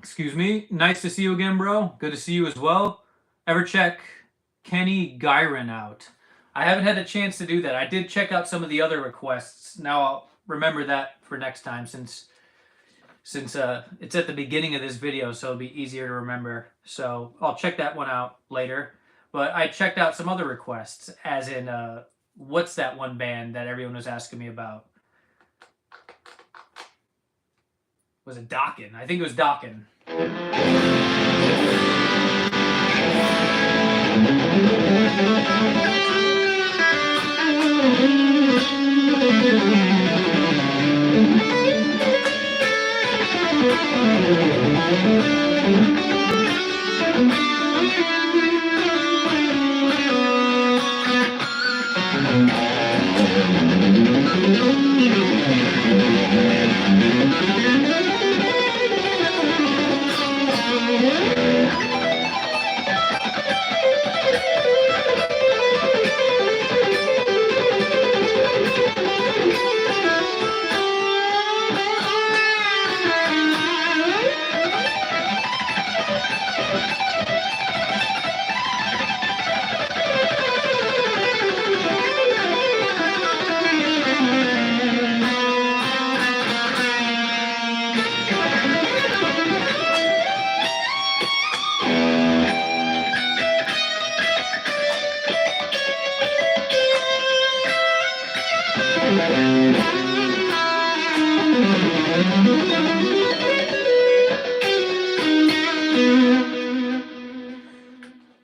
Excuse me. Nice to see you again, bro. Good to see you as well. Ever check Kenny Gyron out? I haven't had a chance to do that. I did check out some of the other requests. Now I'll remember that for next time since it's at the beginning of this video, so it'll be easier to remember. So I'll check that one out later. But I checked out some other requests, as in what's that one band that everyone was asking me about? Was it Dokken? I think it was Dokken.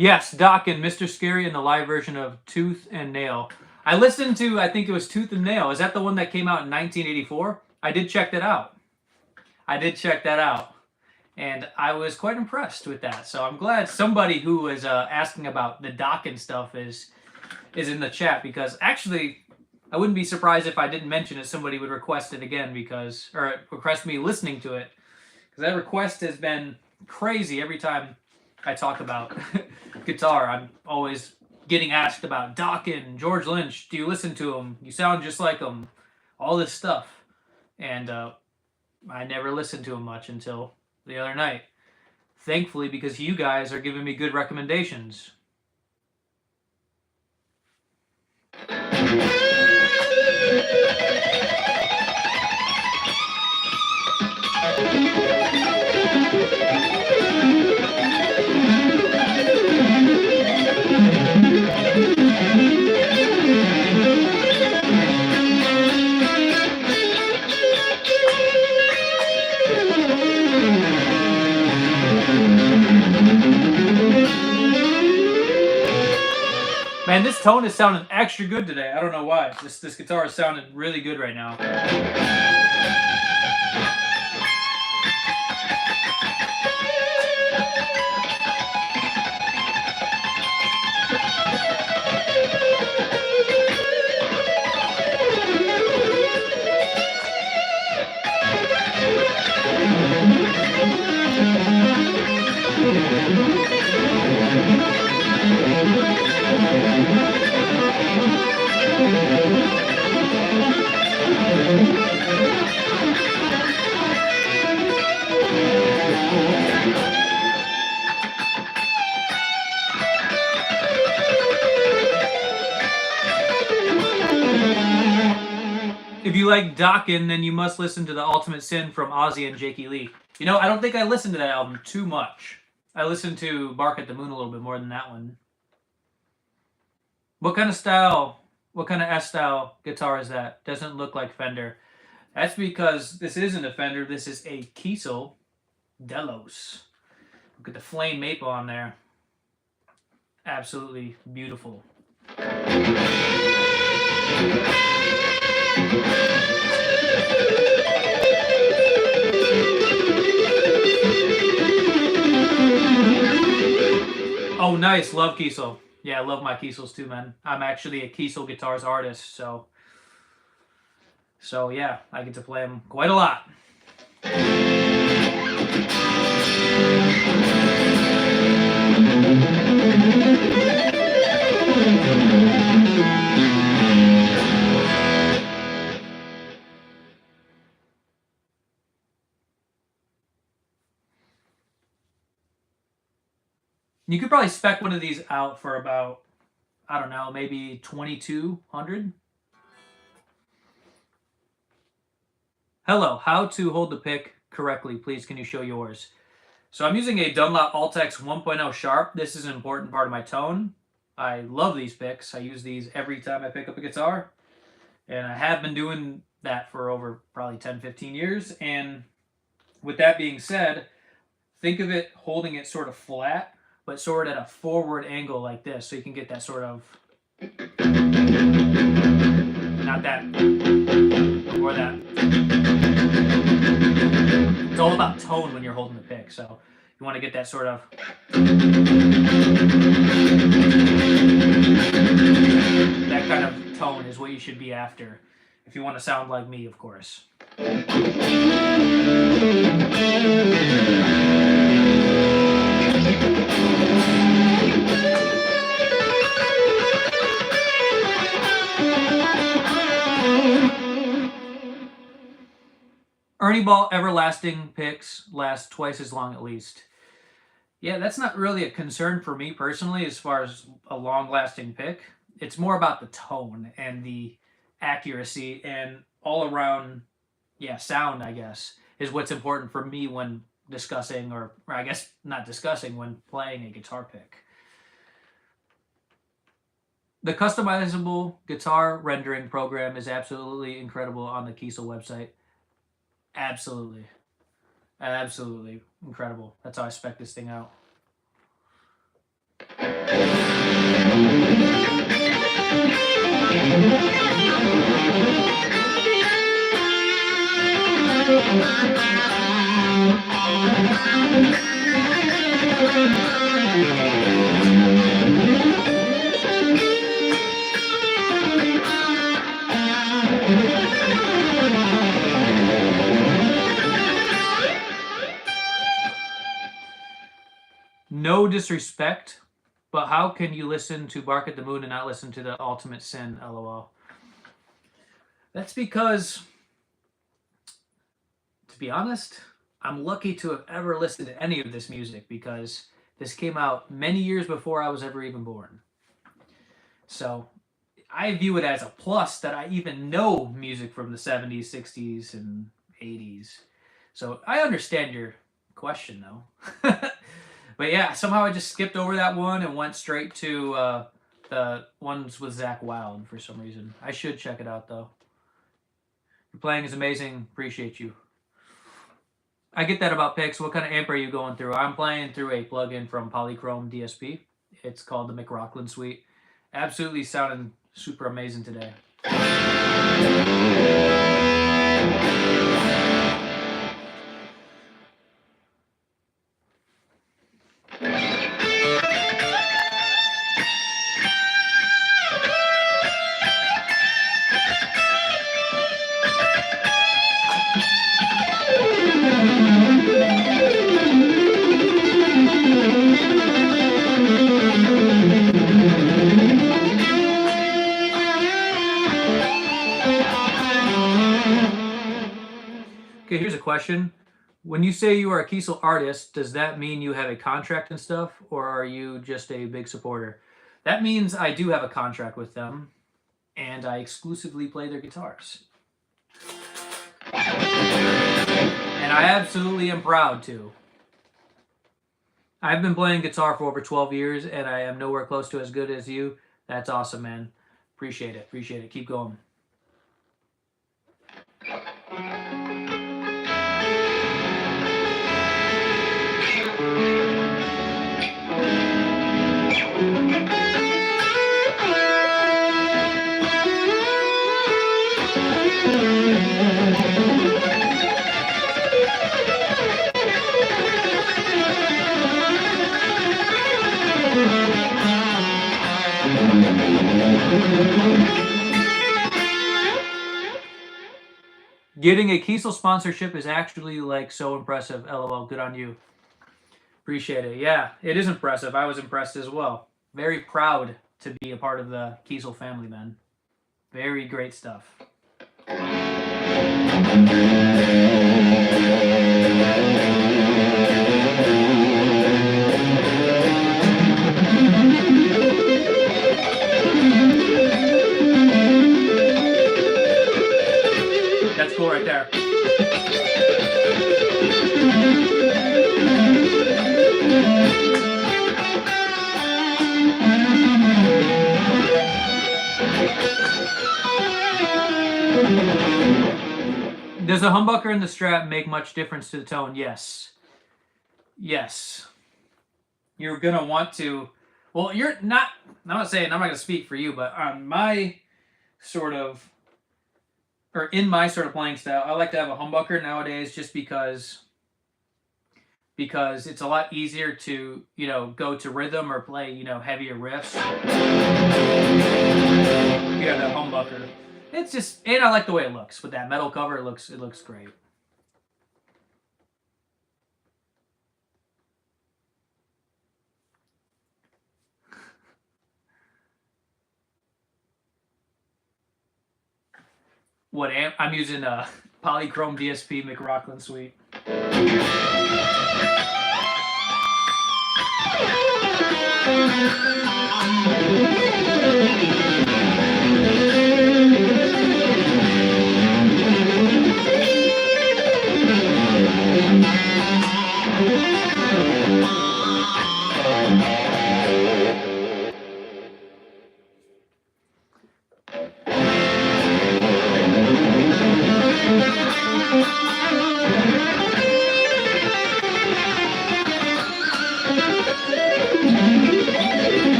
Yes, Dokken, Mr. Scary, and the live version of Tooth and Nail. I listened to, I think it was Tooth and Nail. Is that the one that came out in 1984? I did check that out. And I was quite impressed with that. So I'm glad somebody who is asking about the Dokken stuff is in the chat, because actually I wouldn't be surprised if I didn't mention it. Somebody would request it again or request me listening to it, because that request has been crazy. Every time I talk about guitar, I'm always getting asked about Dokken, George Lynch. Do you listen to him? You sound just like him. All this stuff. And I never listened to him much until the other night. Thankfully, because you guys are giving me good recommendations. Man, this tone is sounding extra good today. I don't know why. This guitar is sounding really good right now. If you like Dokken, then you must listen to The Ultimate Sin from Ozzy and Jakey Lee. You know, I don't think I listened to that album too much. I listen to Bark at the Moon a little bit more than that one. What kind of style, what kind of S-style guitar is that? Doesn't look like Fender. That's because this isn't a Fender, this is a Kiesel Delos. Look at the flame maple on there. Absolutely beautiful. Oh, nice. Love Kiesel. Yeah, I love my Kiesels too, man. I'm actually a Kiesel guitars artist, so yeah, I get to play them quite a lot. You could probably spec one of these out for about, I don't know, maybe $2,200. Hello, how to hold the pick correctly, please can you show yours? So I'm using a Dunlop Altex 1.0 Sharp. This is an important part of my tone. I love these picks. I use these every time I pick up a guitar. And I have been doing that for over probably 10, 15 years. And with that being said, think of it holding it sort of flat, but sort of at a forward angle like this. So you can get that sort of, not that, or that. It's all about tone when you're holding the pick. So you want to get that sort of, that kind of tone is what you should be after. If you want to sound like me, of course. Ernie Ball Everlasting picks last twice as long at least. Yeah, that's not really a concern for me personally as far as a long-lasting pick. It's more about the tone and the accuracy and all around, yeah, sound, I guess, is what's important for me when discussing, or I guess not discussing, when playing a guitar pick. The customizable guitar rendering program is absolutely incredible on the Kiesel website. Absolutely. Absolutely incredible. That's how I spec this thing out. No disrespect, but how can you listen to Bark at the Moon and not listen to The Ultimate Sin, LOL? That's because, to be honest, I'm lucky to have ever listened to any of this music because this came out many years before I was ever even born. So I view it as a plus that I even know music from the 70s, 60s, and 80s. So I understand your question, though. But yeah, somehow I just skipped over that one and went straight to the ones with Zakk Wylde for some reason. I should check it out, though. Your playing is amazing. Appreciate you. I get that about picks. What kind of amp are you going through? I'm playing through a plugin from Polychrome DSP. It's called the McRocklin Suite. Absolutely sounding super amazing today. Okay, here's a question. When you say you are a Kiesel artist, does that mean you have a contract and stuff, or are you just a big supporter? That means I do have a contract with them, and I exclusively play their guitars. And I absolutely am proud to. I've been playing guitar for over 12 years, and I am nowhere close to as good as you. That's awesome, man. Appreciate it. Appreciate it. Keep going. Getting a Kiesel sponsorship is actually like so impressive. LOL. Good on you. Appreciate it. Yeah, it is impressive. I was impressed as well. Very proud to be a part of the Kiesel family, man. Very great stuff. That's cool right there. Does the humbucker and the Strat make much difference to the tone? Yes. Yes. You're going to want to... Well, you're not... I'm not saying... I'm not going to speak for you, but on my sort of... Or in my sort of playing style, I like to have a humbucker nowadays just because it's a lot easier to, you know, go to rhythm or play, you know, heavier riffs. You got that humbucker. It's just, and I like the way it looks with that metal cover. It looks great. What amp? I'm using a Polychrome DSP McRocklin Suite.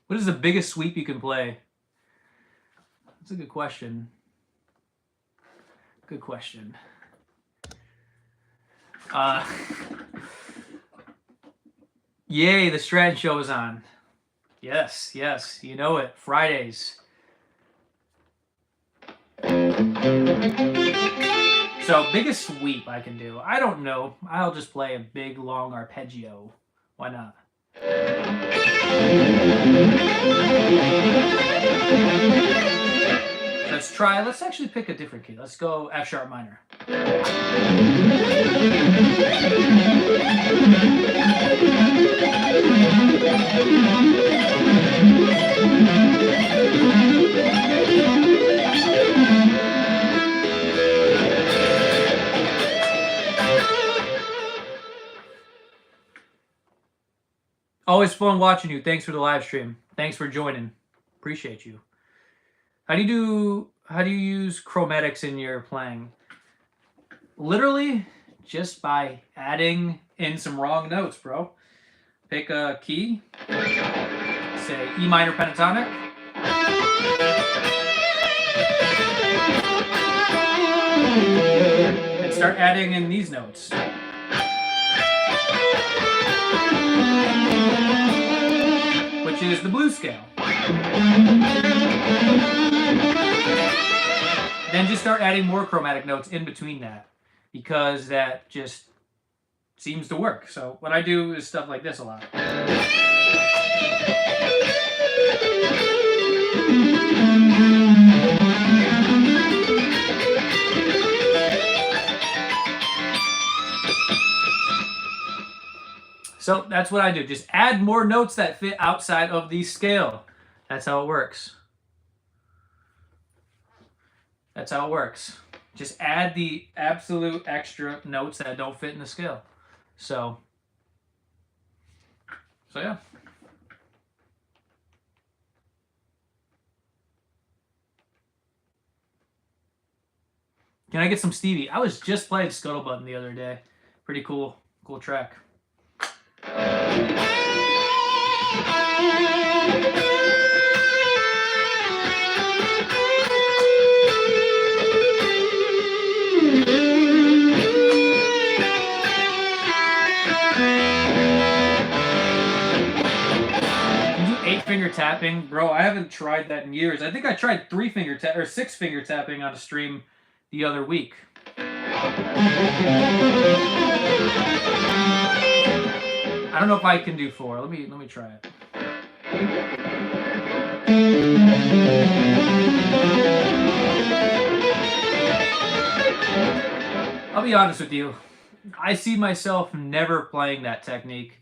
What is the biggest sweep you can play? That's a good question. Good question. Yay, the Straten show is on. Yes, yes, you know it. Fridays. So, biggest sweep I can do. I don't know. I'll just play a big, long arpeggio. Why not? Let's try. Let's actually pick a different key. Let's go F sharp minor. Always fun watching you. Thanks for the live stream. Thanks for joining. Appreciate you. How do you use chromatics in your playing? Literally just by adding in some wrong notes, bro. Pick a key. Say E minor pentatonic. And start adding in these notes. Which is the blues scale. then just start adding more chromatic notes in between that, because that just seems to work. So what I do is stuff like this a lot. So that's what I do. Just add more notes that fit outside of the scale. That's how it works. That's how it works. Just add the absolute extra notes that don't fit in the scale. So yeah. Can I get some Stevie? I was just playing Scuttlebutt the other day. Pretty cool track. Finger tapping, bro. I haven't tried that in years. I think I tried 3-finger tap or 6-finger tapping on a stream the other week. I don't know if I can do 4. Let me try it. I'll be honest with you. I see myself never playing that technique.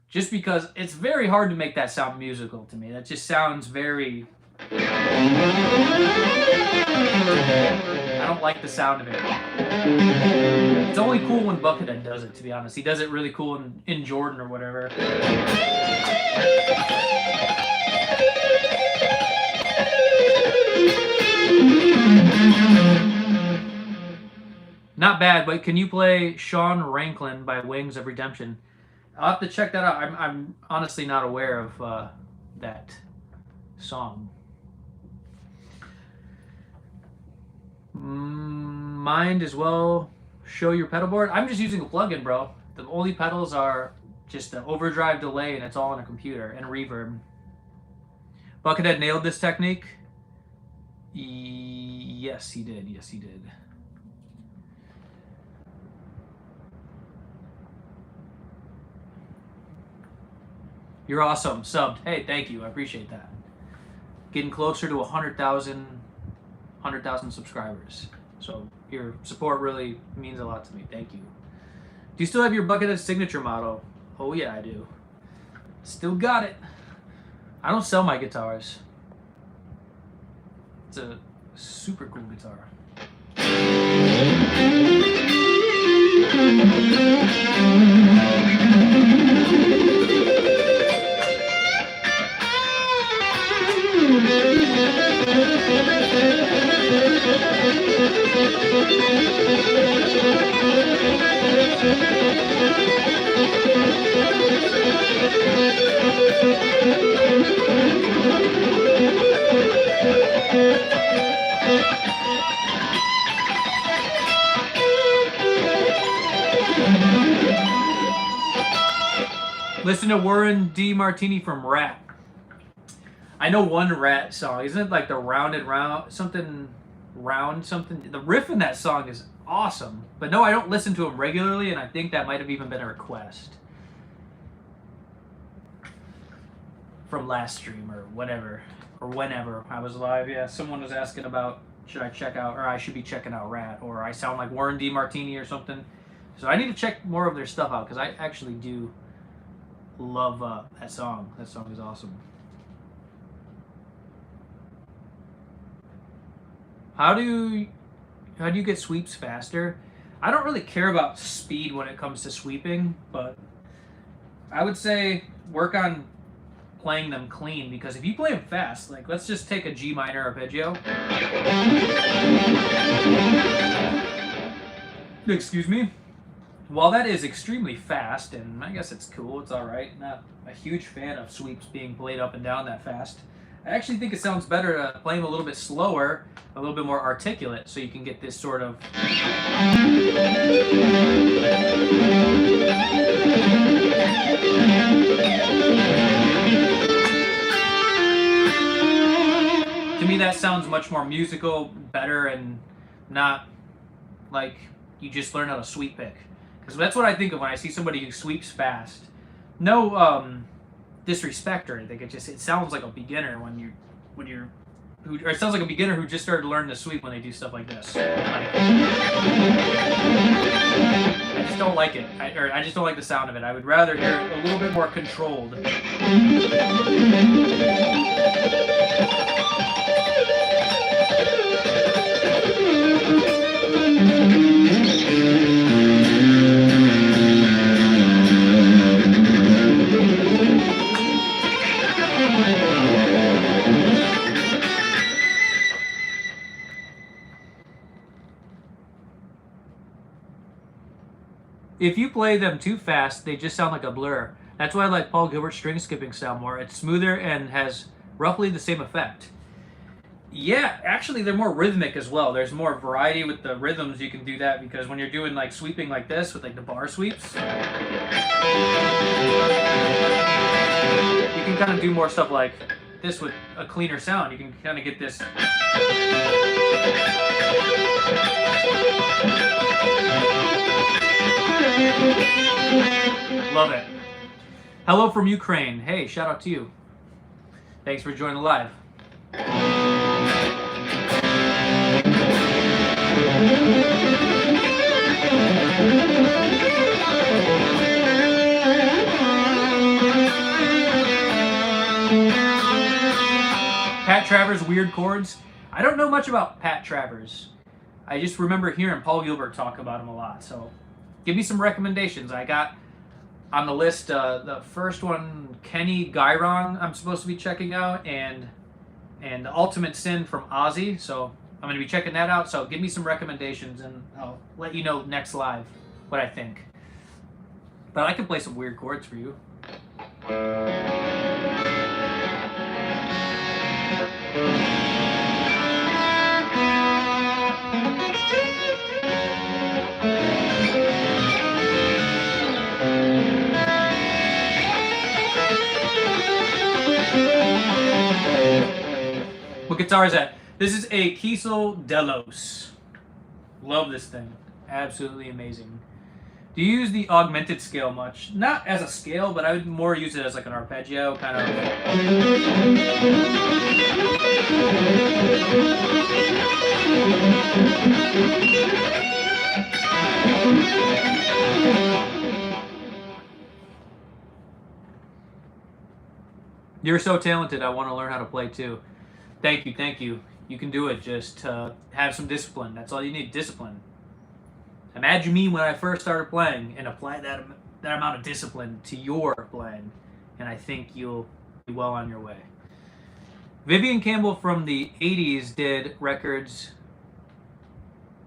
Just because it's very hard to make that sound musical to me. That just sounds very... I don't like the sound of it. It's only cool when Buckethead does it, to be honest. He does it really cool in Jordan or whatever. Not bad, but can you play Sean Ranklin by Wings of Redemption? I'll have to check that out. I'm honestly not aware of that song. Mind as well. Show your pedal board. I'm just using a plugin, bro. The only pedals are just the overdrive, delay, and it's all on a computer, and reverb. Buckethead nailed this technique. Yes, he did. Yes, he did. You're awesome. Subbed. Hey, thank you. I appreciate that. Getting closer to 100,000 subscribers. So your support really means a lot to me. Thank you. Do you still have your Buckethead signature model? Oh yeah, I do. Still got it. I don't sell my guitars. It's a super cool guitar. Listen to Warren D. Martini from Rat. I know one Rat song. Isn't it like the rounded round something round something? The riff in that song is awesome. But no, I don't listen to him regularly, and I think that might have even been a request from last stream or whatever, or whenever I was live. Yeah, someone was asking about should I check out, or I should be checking out Rat, or I sound like Warren D. Martini or something. So I need to check more of their stuff out, because I actually do love that song. That song is awesome. How do you get sweeps faster? I don't really care about speed when it comes to sweeping, but I would say work on playing them clean, because if you play them fast, like let's just take a G minor arpeggio. Excuse me. While that is extremely fast, and I guess it's cool, it's alright, not a huge fan of sweeps being played up and down that fast. I actually think it sounds better to play them a little bit slower, a little bit more articulate, so you can get this sort of... To me, me that sounds much more musical, better, and not like you just learn how to sweep pick. Because that's what I think of when I see somebody who sweeps fast. No disrespect or anything. It sounds like a beginner or it sounds like a beginner who just started learning to sweep when they do stuff like this. I just don't like it. I just don't like the sound of it. I would rather hear it a little bit more controlled. If you play them too fast, they just sound like a blur. That's why I like Paul Gilbert's string skipping style more. It's smoother and has roughly the same effect. Yeah, actually they're more rhythmic as well. There's more variety with the rhythms. You can do that because when you're doing like sweeping like this with like the bar sweeps, you can kind of do more stuff like this with a cleaner sound. You can kind of get this. Love it. Hello from Ukraine. Hey, shout out to you. Thanks for joining the live. Pat Travers' weird chords. I don't know much about Pat Travers. I just remember hearing Paul Gilbert talk about him a lot. So give me some recommendations. I got on the list the first one, Kenny Guyrong, I'm supposed to be checking out, and The Ultimate Sin from Ozzy. So I'm going to be checking that out. So give me some recommendations, and I'll let you know next live what I think. But I can play some weird chords for you. What guitar is that? This is a Kiesel Delos. Love this thing. Absolutely amazing. Do you use the augmented scale much? Not as a scale, but I would more use it as like an arpeggio kind of. You're so talented. I want to learn how to play too. Thank you, thank you. You can do it. Just have some discipline. That's all you need, discipline. Imagine me when I first started playing and apply that amount of discipline to your playing, and I think you'll be well on your way. Vivian Campbell from the 80s did records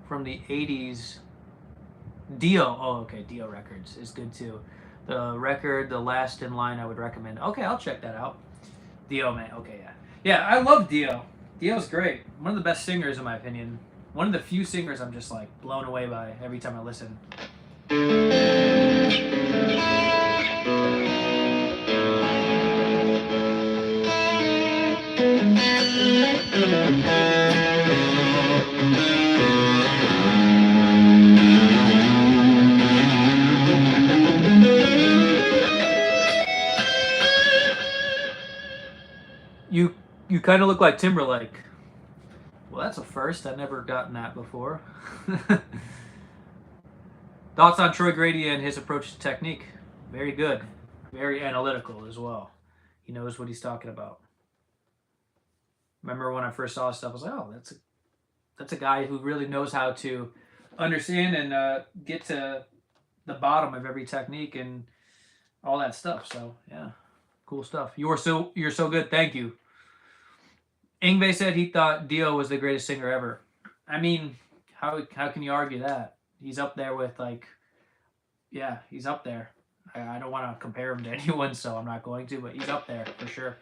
from the 80s. Dio. Oh, okay. Dio Records is good too. The record, The Last in Line, I would recommend. Okay, I'll check that out. Dio, man. Okay, yeah. Yeah, I love Dio. Dio's great. One of the best singers, in my opinion. One of the few singers I'm just like blown away by every time I listen. You kind of look like Timberlake. Well, that's a first. I've never gotten that before. Thoughts on Troy Grady and his approach to technique? Very good. Very analytical as well. He knows what he's talking about. Remember when I first saw his stuff, I was like, oh, that's a guy who really knows how to understand and get to the bottom of every technique and all that stuff. So, yeah, cool stuff. You're so good. Thank you. Yngwie said he thought Dio was the greatest singer ever. I mean, how can you argue that? He's up there with, like, yeah, he's up there. I don't want to compare him to anyone, so I'm not going to, but he's up there for sure.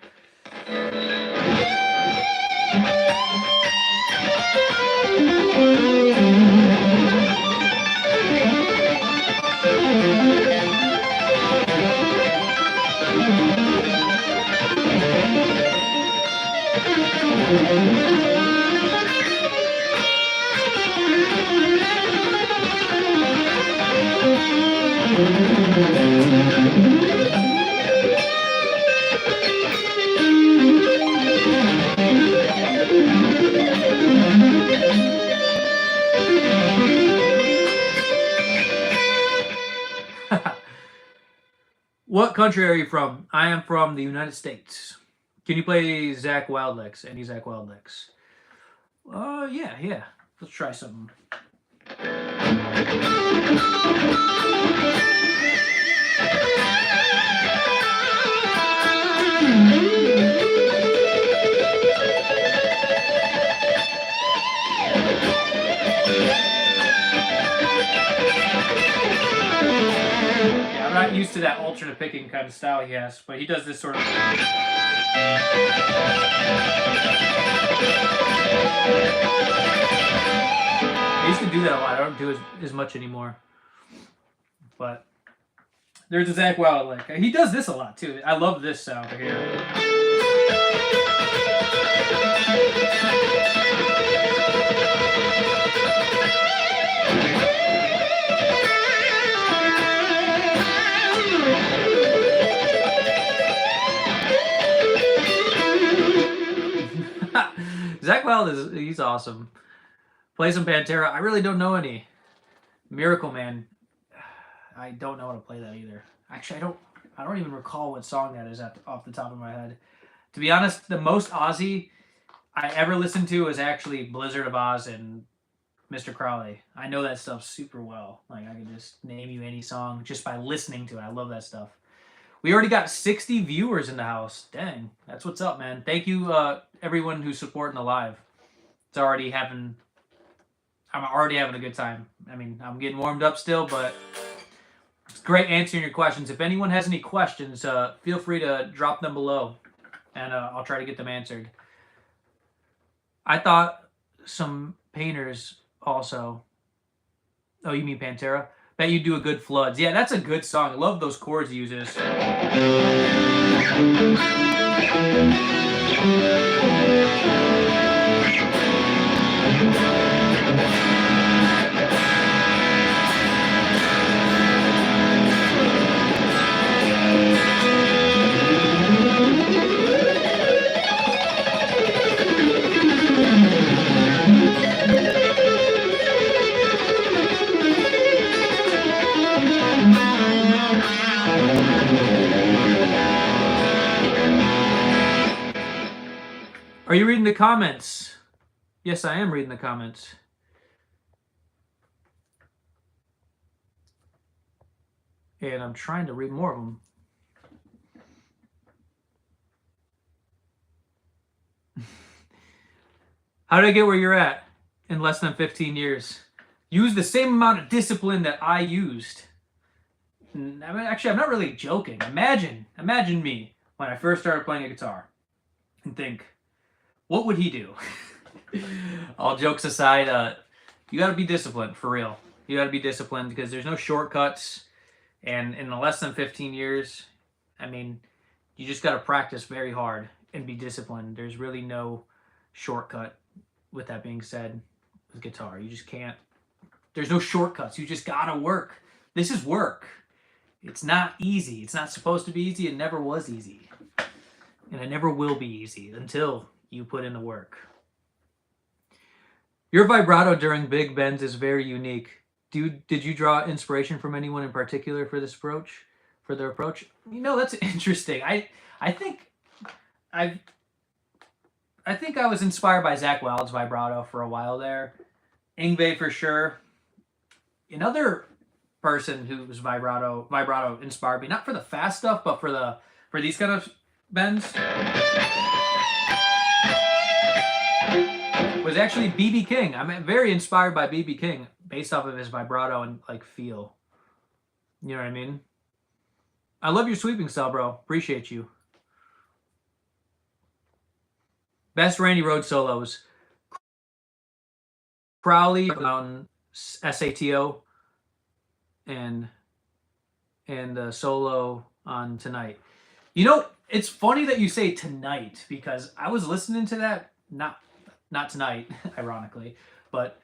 What country are you from? I am from the United States. Can you play Zakk Wylde licks? Any Zakk Wylde licks? Yeah. Let's try something. Yeah, I'm not used to that alternate picking kind of style he has, but he does this sort of. I used to do that a lot. I don't do as much anymore. But there's a Zakk Wylde lick. He does this a lot too. I love this sound right here. Zakk Wylde he's awesome. Play some Pantera. I really don't know any. Miracle Man. I don't know how to play that either. Actually, I don't even recall what song that is off the top of my head. To be honest, the most Ozzy I ever listened to was actually Blizzard of Oz and Mr. Crowley. I know that stuff super well. Like, I can just name you any song just by listening to it. I love that stuff. We already got 60 viewers in the house. Dang, that's what's up, man. Thank you, everyone who's supporting the live. I'm already having a good time. I mean, I'm getting warmed up still, but it's great answering your questions. If anyone has any questions, feel free to drop them below, and I'll try to get them answered. I thought some painters also. Oh, you mean Pantera? Bet you do a good Floods. Yeah, that's a good song. I love those chords he uses. Are you reading the comments? Yes, I am reading the comments. And I'm trying to read more of them. How did I get where you're at in less than 15 years? Use the same amount of discipline that I used. I mean, actually, I'm not really joking. Imagine me when I first started playing a guitar and think, what would he do? All jokes aside, you got to be disciplined, for real. You got to be disciplined because there's no shortcuts. And in the less than 15 years, I mean, you just got to practice very hard and be disciplined. There's really no shortcut. With that being said, with guitar, you just can't. There's no shortcuts. You just got to work. This is work. It's not easy. It's not supposed to be easy. It never was easy. And it never will be easy until you put in the work. Your vibrato during big bends is very unique. Did you draw inspiration from anyone in particular for this approach? For their approach? You know, that's interesting. I think I was inspired by Zakk Wylde's vibrato for a while there. Yngwie for sure. Another person whose vibrato inspired me, not for the fast stuff, but for these kind of bends, was actually B.B. King. I'm very inspired by B.B. King based off of his vibrato and like feel. You know what I mean? I love your sweeping style, bro. Appreciate you. Best Randy Rhoads solos. Crowley, Mountain, SATO, and solo on Tonight. You know, it's funny that you say Tonight because I was listening to that, not tonight, ironically, but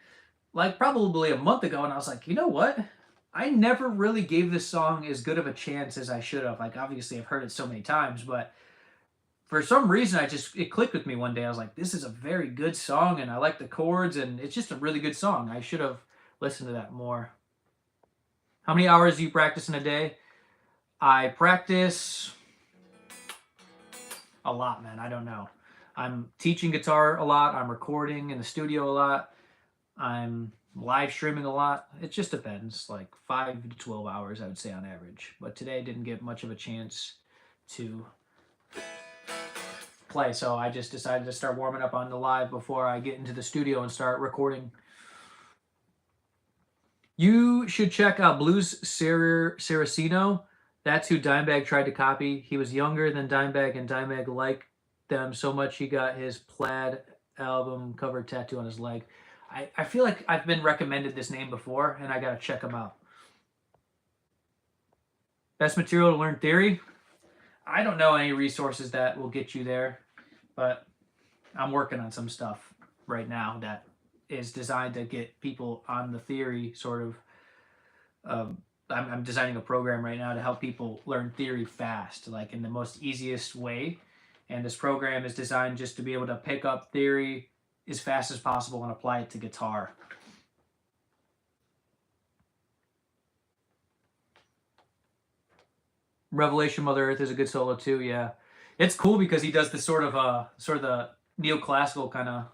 like probably a month ago, and I was like, you know what? I never really gave this song as good of a chance as I should have. Like, obviously, I've heard it so many times, but for some reason, it clicked with me one day. I was like, this is a very good song, and I like the chords, and it's just a really good song. I should have listened to that more. How many hours do you practice in a day? I practice a lot, man. I don't know. I'm teaching guitar a lot. I'm recording in the studio a lot. I'm live streaming a lot. It just depends, like 5 to 12 hours, I would say, on average. But today I didn't get much of a chance to play, so I just decided to start warming up on the live before I get into the studio and start recording. You should check out Blues Saraceno. That's who Dimebag tried to copy. He was younger than Dimebag, and Dimebag liked them so much he got his Plaid album cover tattoo on his leg. I feel like I've been recommended this name before, and I gotta check them out. Best material to learn theory? I don't know any resources that will get you there, but I'm working on some stuff right now that is designed to get people on the theory sort of. I'm designing a program right now to help people learn theory fast, like in the most easiest way. And this program is designed just to be able to pick up theory as fast as possible and apply it to guitar. Revelation Mother Earth is a good solo too, yeah. It's cool because he does this sort of the neoclassical kind of.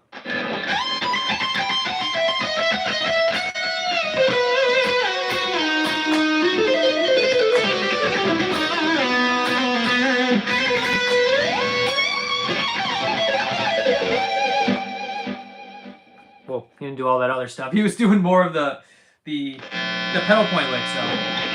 Well, he didn't do all that other stuff. He was doing more of the pedal point licks though.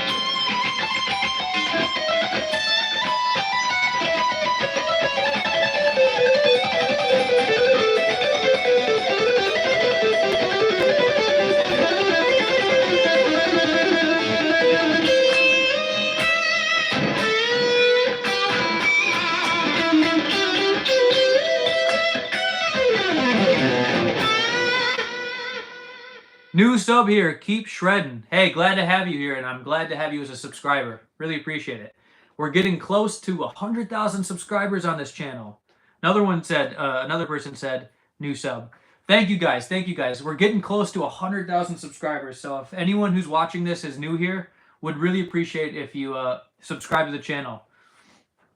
New sub here, keep shredding. Hey, glad to have you here, and I'm glad to have you as a subscriber. Really appreciate it. We're getting close to 100,000 subscribers on this channel. Another person said, new sub. Thank you guys, thank you guys. We're getting close to 100,000 subscribers, so if anyone who's watching this is new here, would really appreciate if you subscribe to the channel.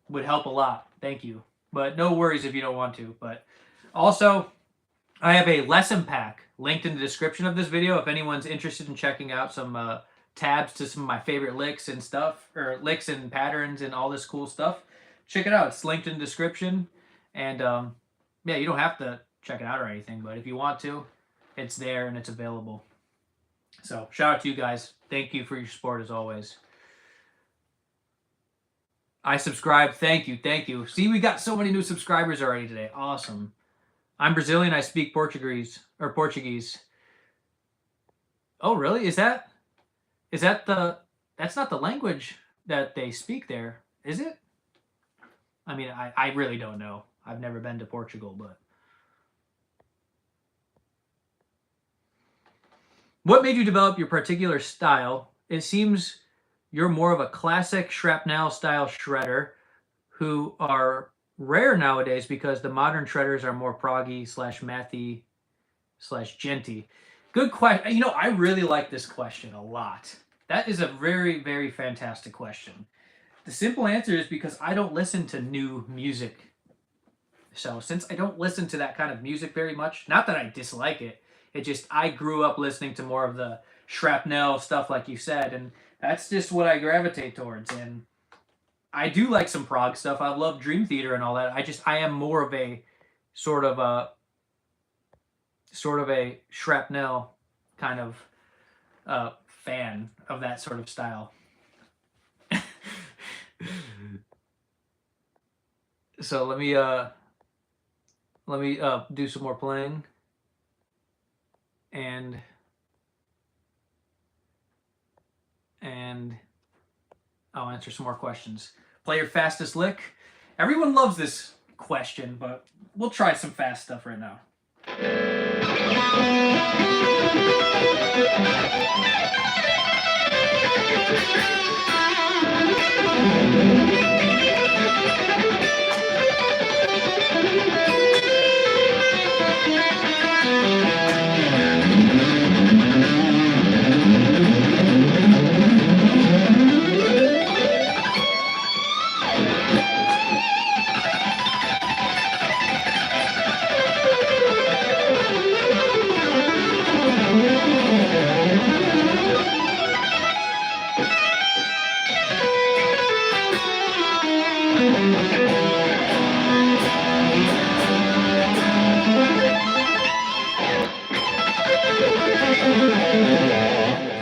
Would help a lot, thank you. But no worries if you don't want to. But also, I have a lesson pack linked in the description of this video if anyone's interested in checking out some tabs to some of my favorite licks and stuff, or licks and patterns and all this cool stuff. Check it out. It's linked in the description. And yeah, you don't have to check it out or anything, but if you want to, it's there and it's available. So shout out to you guys. Thank you for your support as always. I subscribed. Thank you. Thank you. See, we got so many new subscribers already today. Awesome. I'm Brazilian. I speak Portuguese. Oh, really? Is that that's not the language that they speak there, is it? I mean, I really don't know. I've never been to Portugal, but. What made you develop your particular style? It seems you're more of a classic shrapnel style shredder who are rare nowadays because the modern shredders are more proggy / mathy / genty. Good question. You know, I really like this question a lot. That is a very, very fantastic question. The simple answer is because I don't listen to new music. So since I don't listen to that kind of music very much, not that I dislike it, it just, I grew up listening to more of the shrapnel stuff like you said, and that's just what I gravitate towards. And I do like some prog stuff. I love Dream Theater and all that. I am more of a sort of a shrapnel kind of fan of that sort of style. So let me do some more playing, and I'll answer some more questions. Play your fastest lick. Everyone loves this question, but we'll try some fast stuff right now.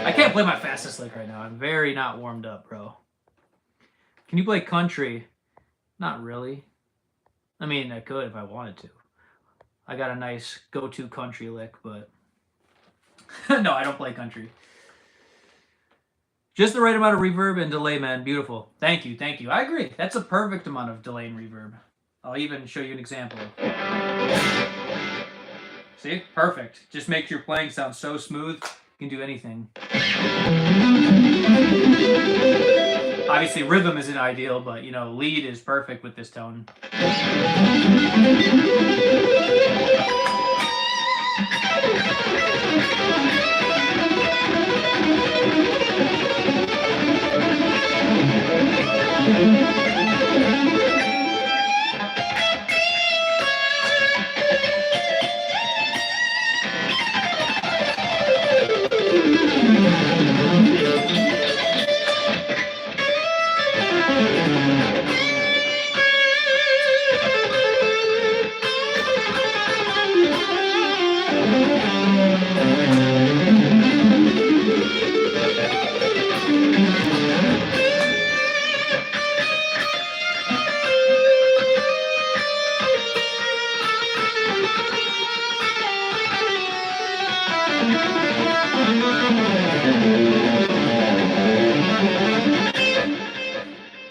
I can't play my fastest lick right now. I'm very not warmed up, bro. Can you play country? Not really. I mean, I could if I wanted to. I got a nice go-to country lick, but no, I don't play country. Just the right amount of reverb and delay, man. Beautiful. Thank you, thank you. I agree. That's a perfect amount of delay and reverb. I'll even show you an example. See? Perfect. Just makes your playing sound so smooth, you can do anything. Obviously, rhythm isn't ideal, but, you know, lead is perfect with this tone.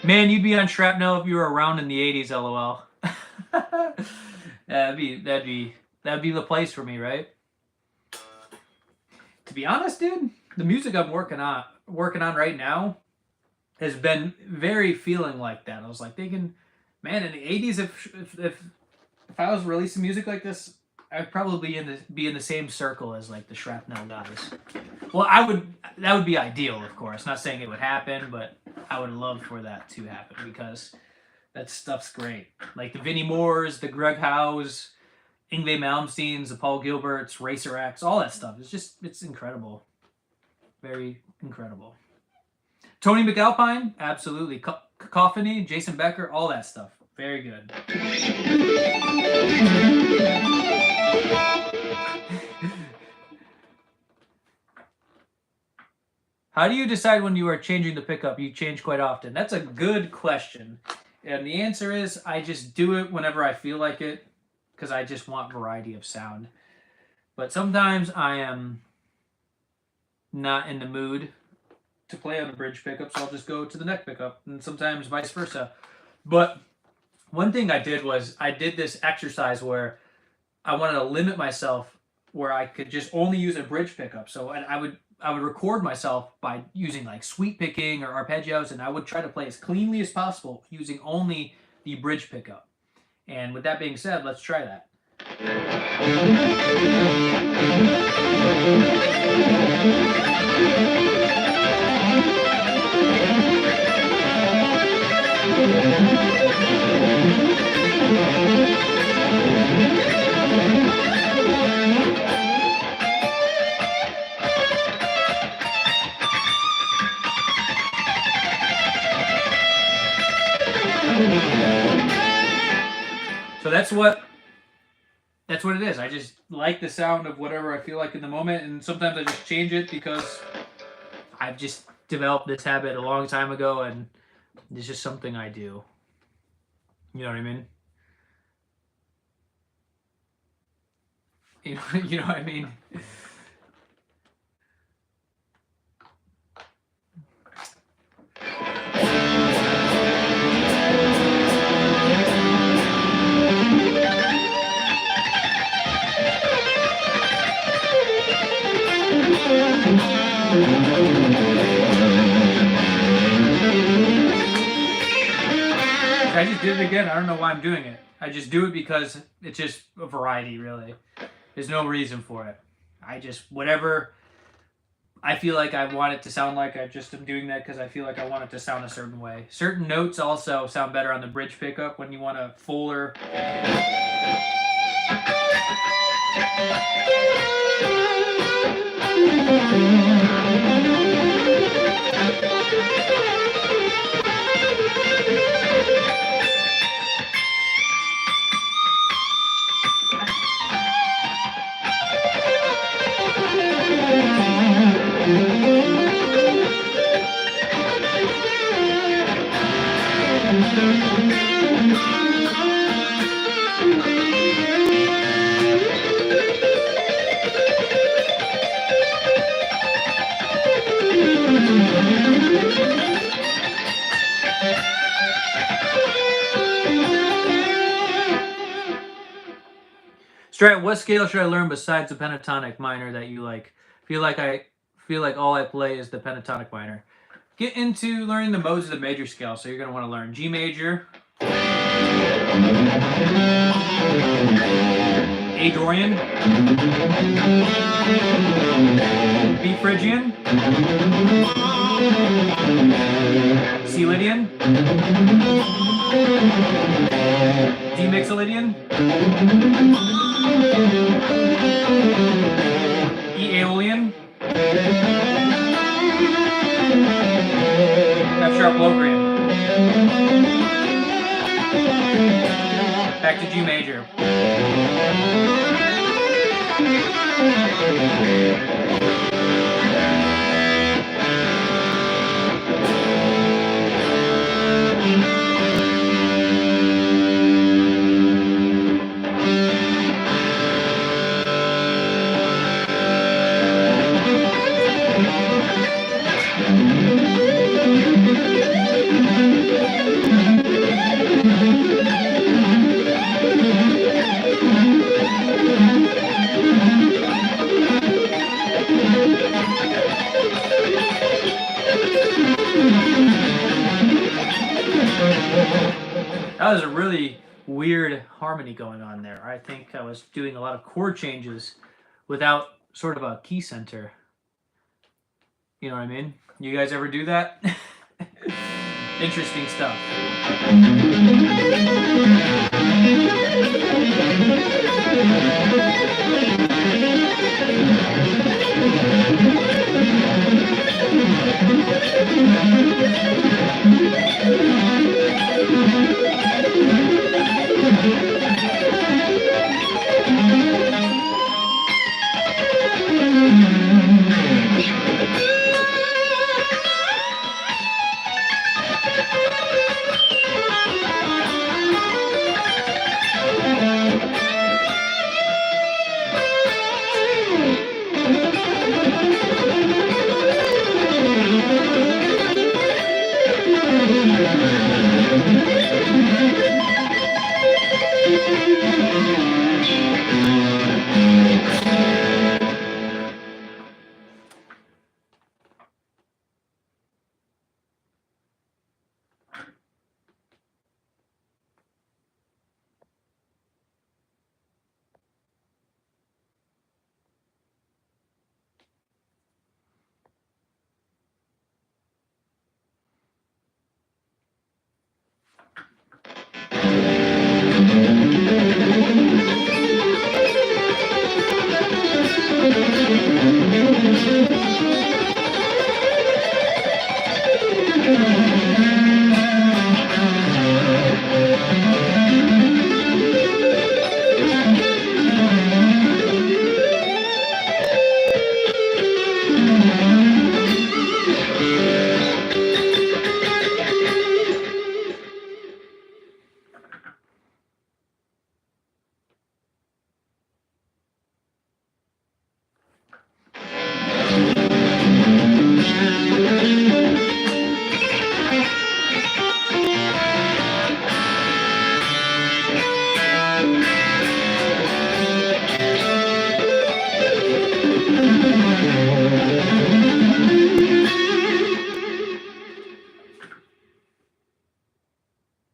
Man, you'd be on Shrapnel if you were around in the 80s, lol. that'd be the place for me, right? To be honest, dude, the music I'm working on right now has been very feeling like that. I was like thinking, man, in the 80s, if I was releasing music like this, I'd probably be in the same circle as like the Shrapnel guys. Well, that would be ideal, of course. Not saying it would happen, but I would love for that to happen because that stuff's great. Like the Vinnie Moores, the Greg Howes, Yngwie Malmsteens, the Paul Gilberts, Racer X, all that stuff. It's incredible. Very incredible. Tony McAlpine, absolutely. Cacophony, Jason Becker, all that stuff. Very good. How do you decide when you are changing the pickup? You change quite often. That's a good question. And the answer is I just do it whenever I feel like it because I just want variety of sound. But sometimes I am not in the mood to play on the bridge pickup, so I'll just go to the neck pickup, and sometimes vice versa. But one thing I did was I did this exercise where I wanted to limit myself where I could just only use a bridge pickup. So I would record myself by using like sweep picking or arpeggios, and I would try to play as cleanly as possible using only the bridge pickup. And with that being said, let's try that. So that's what it is. I just like the sound of whatever I feel like in the moment, and sometimes I just change it because I've just developed this habit a long time ago, and it's just something I do. You know what I mean? You know what I mean? I just did it again. I don't know why I'm doing it. I just do it because it's just a variety, really. There's no reason for it. I just, whatever I feel like I want it to sound like, I just am doing that because I feel like I want it to sound a certain way. Certain notes also sound better on the bridge pickup when you want a fuller. Strat, what scale should I learn besides the pentatonic minor that you like? I feel like all I play is the pentatonic minor. Get into learning the modes of the major scale. So you're going to want to learn G major, A Dorian, B Phrygian, C Lydian, D Mixolydian, E Aeolian, F sharp Locrian. Back to G major. That was a really weird harmony going on there. I think I was doing a lot of chord changes without sort of a key center. You know what I mean? You guys ever do that? Interesting stuff.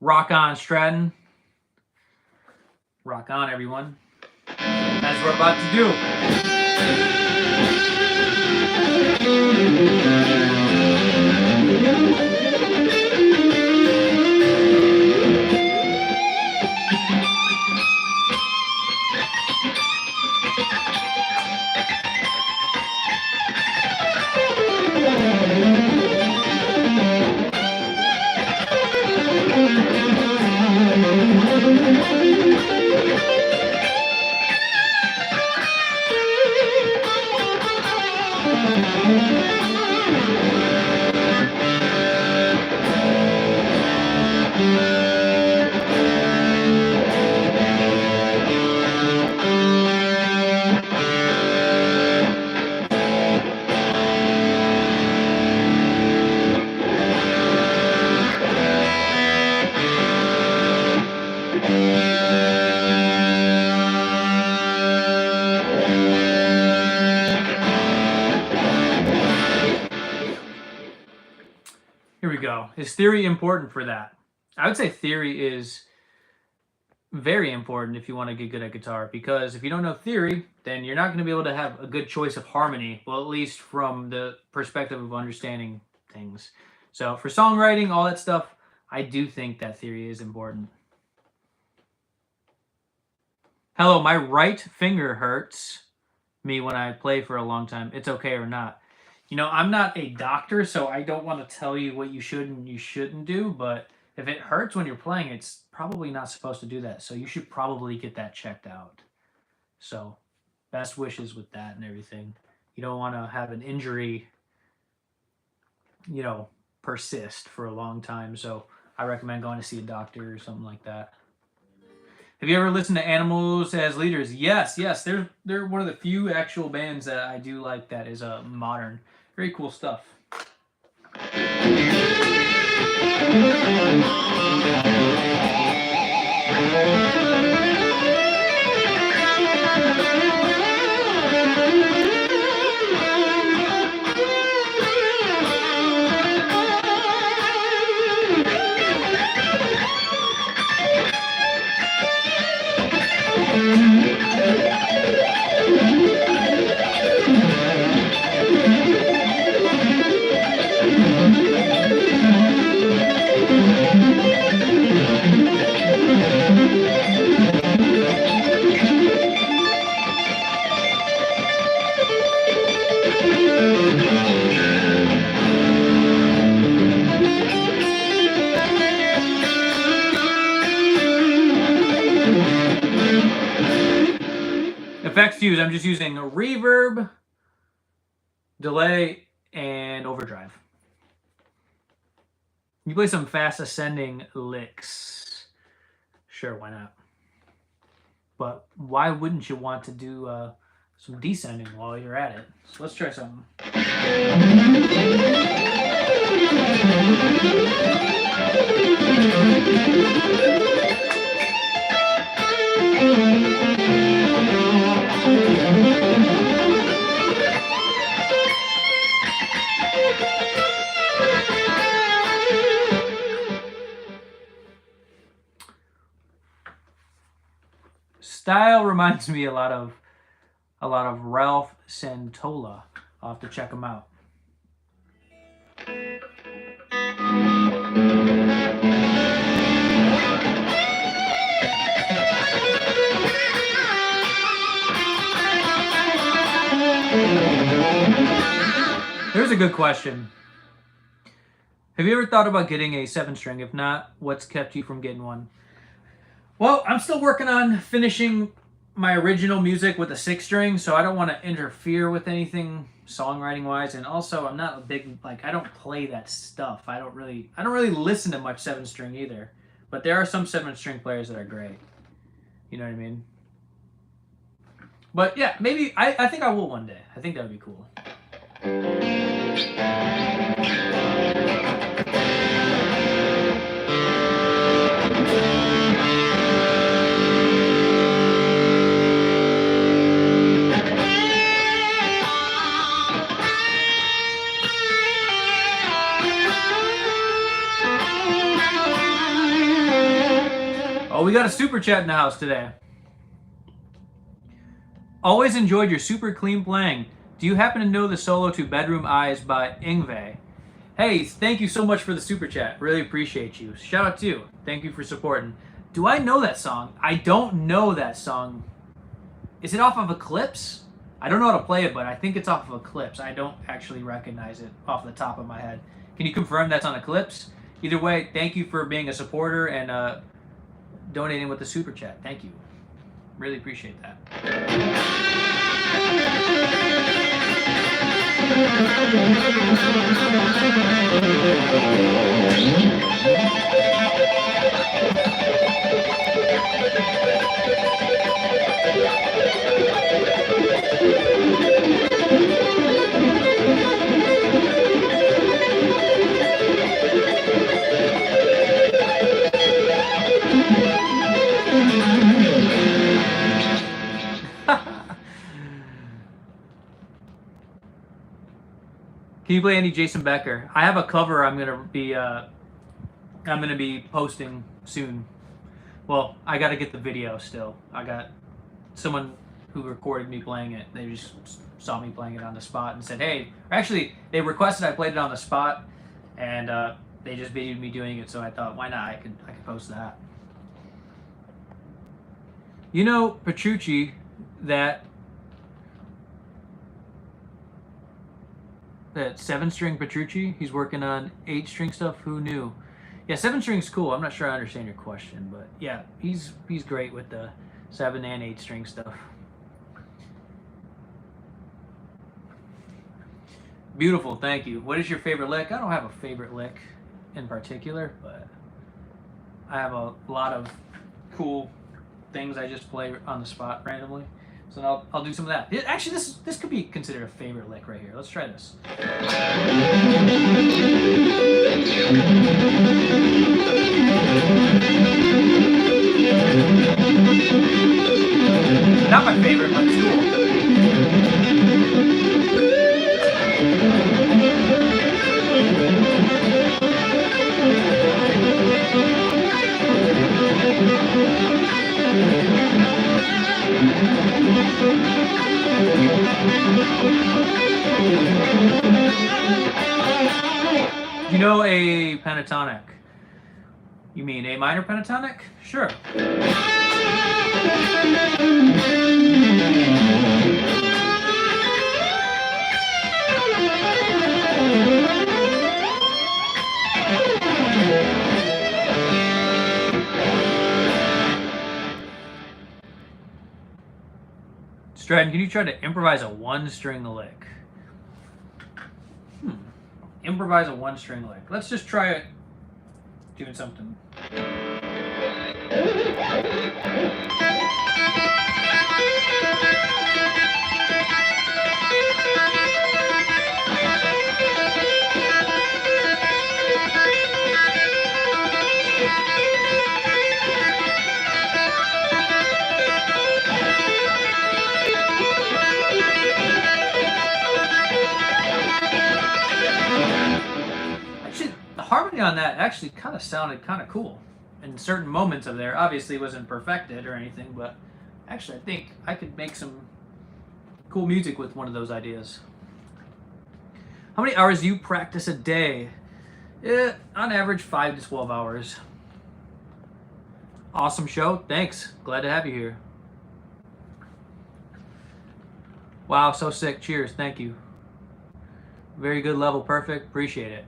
Rock on, Straten. Rock on, everyone. That's what we're about to do. go. Is theory important for that? I would say theory is very important if you want to get good at guitar, because if you don't know theory, then you're not going to be able to have a good choice of harmony, well, at least from the perspective of understanding things. So for songwriting, all that stuff, I do think that theory is important. Hello, my right finger hurts me when I play for a long time. It's okay or not? You know, I'm not a doctor, so I don't want to tell you what you should and you shouldn't do, but if it hurts when you're playing, it's probably not supposed to do that. So you should probably get that checked out. So best wishes with that and everything. You don't want to have an injury, you know, persist for a long time. So I recommend going to see a doctor or something like that. Have you ever listened to Animals as Leaders? Yes. They're one of the few actual bands that I do like that is modern. Very cool stuff. Effects to use, I'm just using a reverb, delay, and overdrive. You play some fast ascending licks. Sure, why not? But why wouldn't you want to do some descending while you're at it? So let's try something. Style reminds me a lot of Ralph Santola. I'll have to check him out. Here's a good question. Have you ever thought about getting a 7-string? If not, what's kept you from getting one? Well, I'm still working on finishing my original music with a 6-string, so I don't want to interfere with anything songwriting wise, and also I'm not a big, like, I don't play that stuff. I don't really listen to much 7-string either. But there are some 7-string players that are great. You know what I mean? But yeah, maybe I think I will one day. I think that would be cool. Oh, we got a super chat in the house today. Always enjoyed your super clean playing. Do you happen to know the solo to Bedroom Eyes by Yngwie? Hey, thank you so much for the super chat. Really appreciate you. Shout out to you. Thank you for supporting. Do I know that song? I don't know that song. Is it off of Eclipse? I don't know how to play it, but I think it's off of Eclipse. I don't actually recognize it off the top of my head. Can you confirm that's on Eclipse? Either way, thank you for being a supporter and donating with the super chat. Thank you. Really appreciate that. Can you play any Jason Becker? I have a cover I'm gonna be posting soon. Well, I gotta get the video still. I got someone who recorded me playing it. They just saw me playing it on the spot and said, hey, actually they requested I played it on the spot, and they just videoed me doing it, so I thought, why not? I could post that. You know, Petrucci, that 7-string Petrucci, he's working on 8-string stuff. Who knew? Yeah, 7-string's cool. I'm not sure I understand your question, but yeah, he's great with the 7 and 8-string stuff. Beautiful, thank you. What is your favorite lick? I don't have a favorite lick in particular, but I have a lot of cool things I just play on the spot randomly. So I'll do some of that. Actually, this could be considered a favorite lick right here. Let's try this. Not my favorite, but it's cool. You know a pentatonic? You mean A minor pentatonic? Sure. Straten, can you try to improvise a 1-string lick? Improvise a 1-string lick. Let's just try it doing something. Harmony on that actually kind of sounded kind of cool in certain moments of there. Obviously it wasn't perfected or anything, but actually I think I could make some cool music with one of those ideas. How many hours do you practice a day? On average 5 to 12 hours. Awesome show. Thanks. Glad to have you here. Wow, so sick. Cheers. Thank you. Very good level. Perfect. Appreciate it.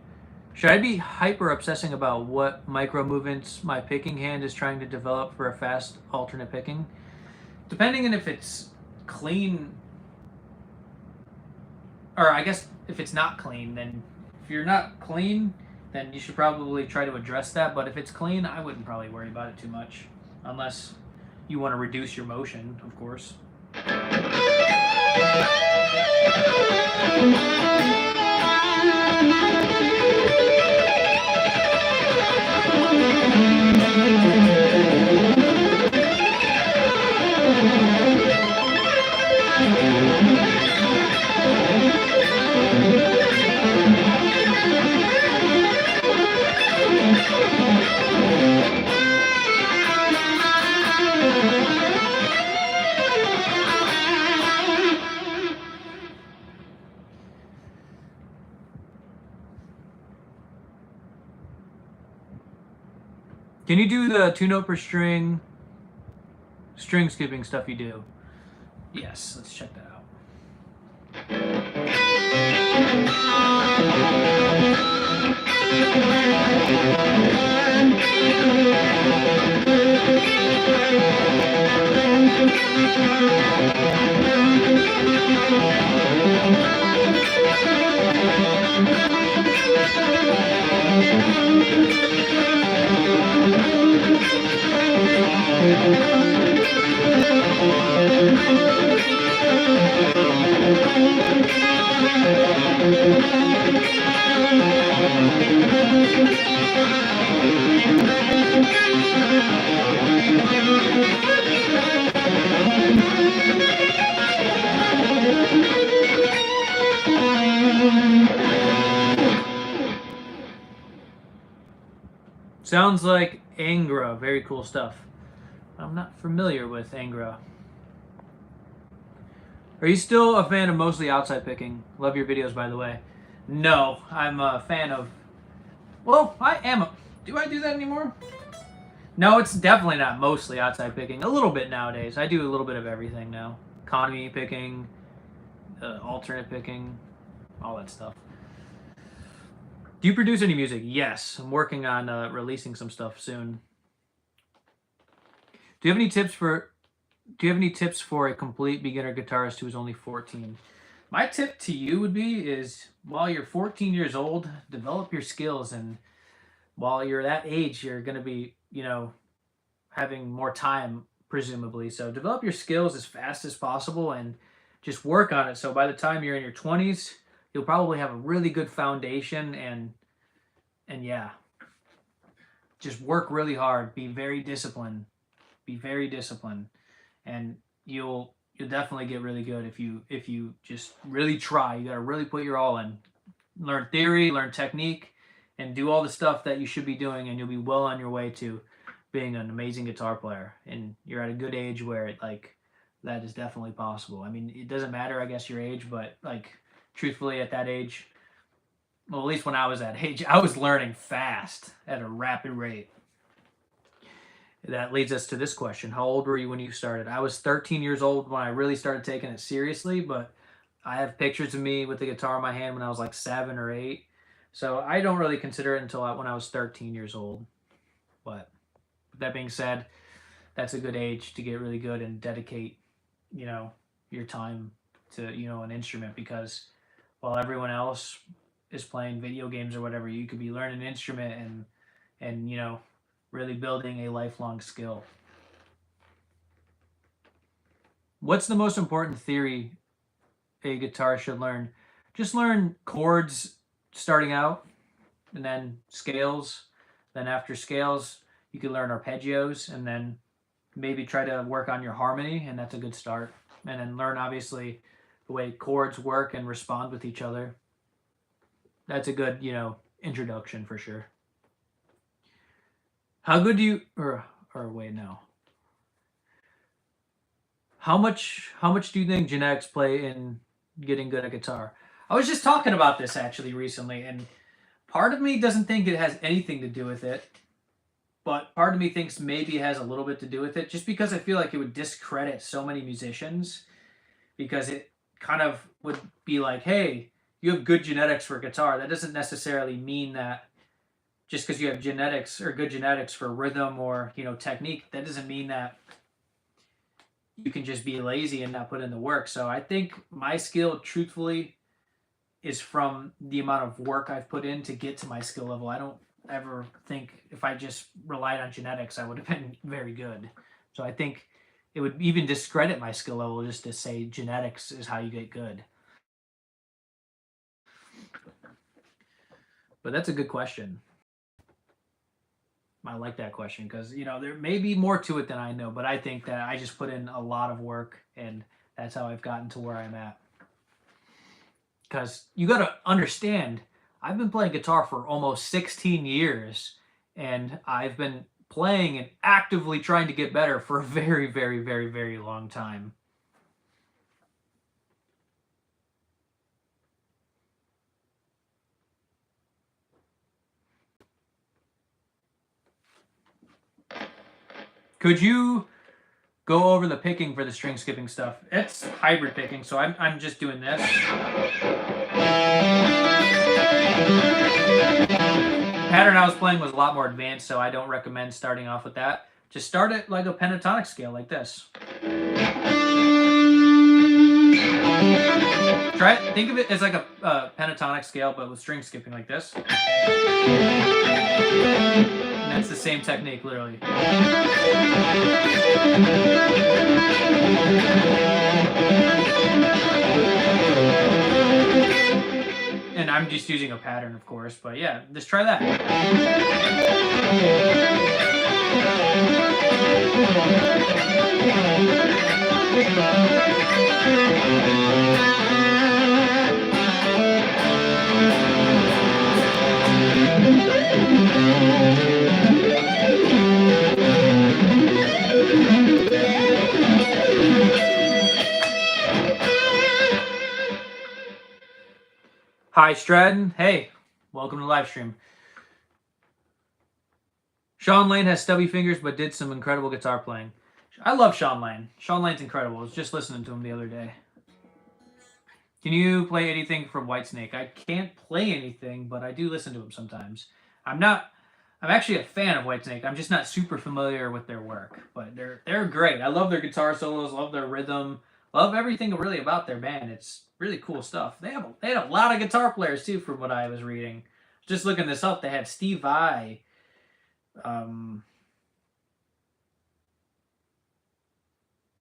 Should I be hyper obsessing about what micro movements my picking hand is trying to develop for a fast alternate picking? Depending on if it's clean, or I guess if it's not clean, then if you're not clean, then you should probably try to address that. But if it's clean, I wouldn't probably worry about it too much, unless you want to reduce your motion, of course. Can you do the 2-note per string skipping stuff you do? Yes, let's check that out. Sounds like Angra. Very cool stuff. I'm not familiar with Angra. Are you still a fan of mostly outside picking? Love your videos, by the way. No, I'm a fan of... Well, I am. Do I do that anymore? No, it's definitely not mostly outside picking. A little bit nowadays. I do a little bit of everything now. Economy picking, alternate picking, all that stuff. Do you produce any music? Yes, I'm working on releasing some stuff soon. Do you have any tips for a complete beginner guitarist who is only 14? My tip to you would be is while you're 14 years old, develop your skills, and while you're that age, you're going to be, you know, having more time presumably. So develop your skills as fast as possible and just work on it. So by the time you're in your 20s, you'll probably have a really good foundation, and yeah, just work really hard. Be very disciplined. Be very disciplined, and you'll definitely get really good if you just really try. You got to really put your all in. Learn theory, learn technique, and do all the stuff that you should be doing, and you'll be well on your way to being an amazing guitar player. And you're at a good age where that is definitely possible. I mean, it doesn't matter, I guess, your age, but truthfully, at that age, well, at least when I was that age, I was learning fast at a rapid rate. That leads us to this question. How old were you when you started? I was 13 years old when I really started taking it seriously, but I have pictures of me with the guitar in my hand when I was like 7 or 8. So I don't really consider it until when I was 13 years old. But with that being said, that's a good age to get really good and dedicate, your time to, an instrument, because while everyone else is playing video games or whatever, you could be learning an instrument and really building a lifelong skill. What's the most important theory a guitarist should learn? Just learn chords starting out, and then scales. Then after scales, you can learn arpeggios, and then maybe try to work on your harmony, and that's a good start. And then learn, obviously, the way chords work and respond with each other. That's a good, introduction for sure. How good do you, or wait, no. How much do you think genetics play in getting good at guitar? I was just talking about this actually recently, and part of me doesn't think it has anything to do with it, but part of me thinks maybe it has a little bit to do with it, just because I feel like it would discredit so many musicians, because it kind of would be like, hey, you have good genetics for guitar. That doesn't necessarily mean that just because you have genetics or good genetics for rhythm or, technique, that doesn't mean that you can just be lazy and not put in the work. So I think my skill, truthfully, is from the amount of work I've put in to get to my skill level. I don't ever think if I just relied on genetics, I would have been very good. So I think it would even discredit my skill level just to say genetics is how you get good. But that's a good question. I like that question because, there may be more to it than I know, but I think that I just put in a lot of work, and that's how I've gotten to where I'm at. Because you got to understand, I've been playing guitar for almost 16 years, and I've been playing and actively trying to get better for a very, very, very, very long time. Could you go over the picking for the string skipping stuff? It's hybrid picking, so I'm just doing this. The pattern I was playing was a lot more advanced, so I don't recommend starting off with that. Just start it like a pentatonic scale, like this. Try it. Think of it as like a pentatonic scale, but with string skipping, like this. And that's the same technique, literally. And I'm just using a pattern, of course, but yeah, just try that. Hi, Straten. Hey, welcome to the live stream. Sean Lane has stubby fingers, but did some incredible guitar playing. I love Sean Lane. Sean Lane's incredible. I was just listening to him the other day. Can you play anything from Whitesnake? I can't play anything, but I do listen to him sometimes. I'm actually a fan of Whitesnake. I'm just not super familiar with their work, but they're great. I love their guitar solos, love their rhythm, love everything really about their band. It's really cool stuff. They had a lot of guitar players too, from what I was reading. Just looking this up, they had Steve Vai.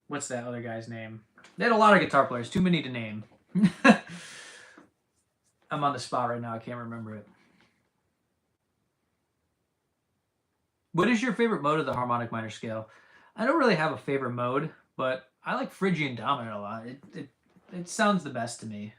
What's that other guy's name? They had a lot of guitar players. Too many to name. I'm on the spot right now. I can't remember it. What is your favorite mode of the harmonic minor scale? I don't really have a favorite mode, but I like Phrygian dominant a lot. It sounds the best to me.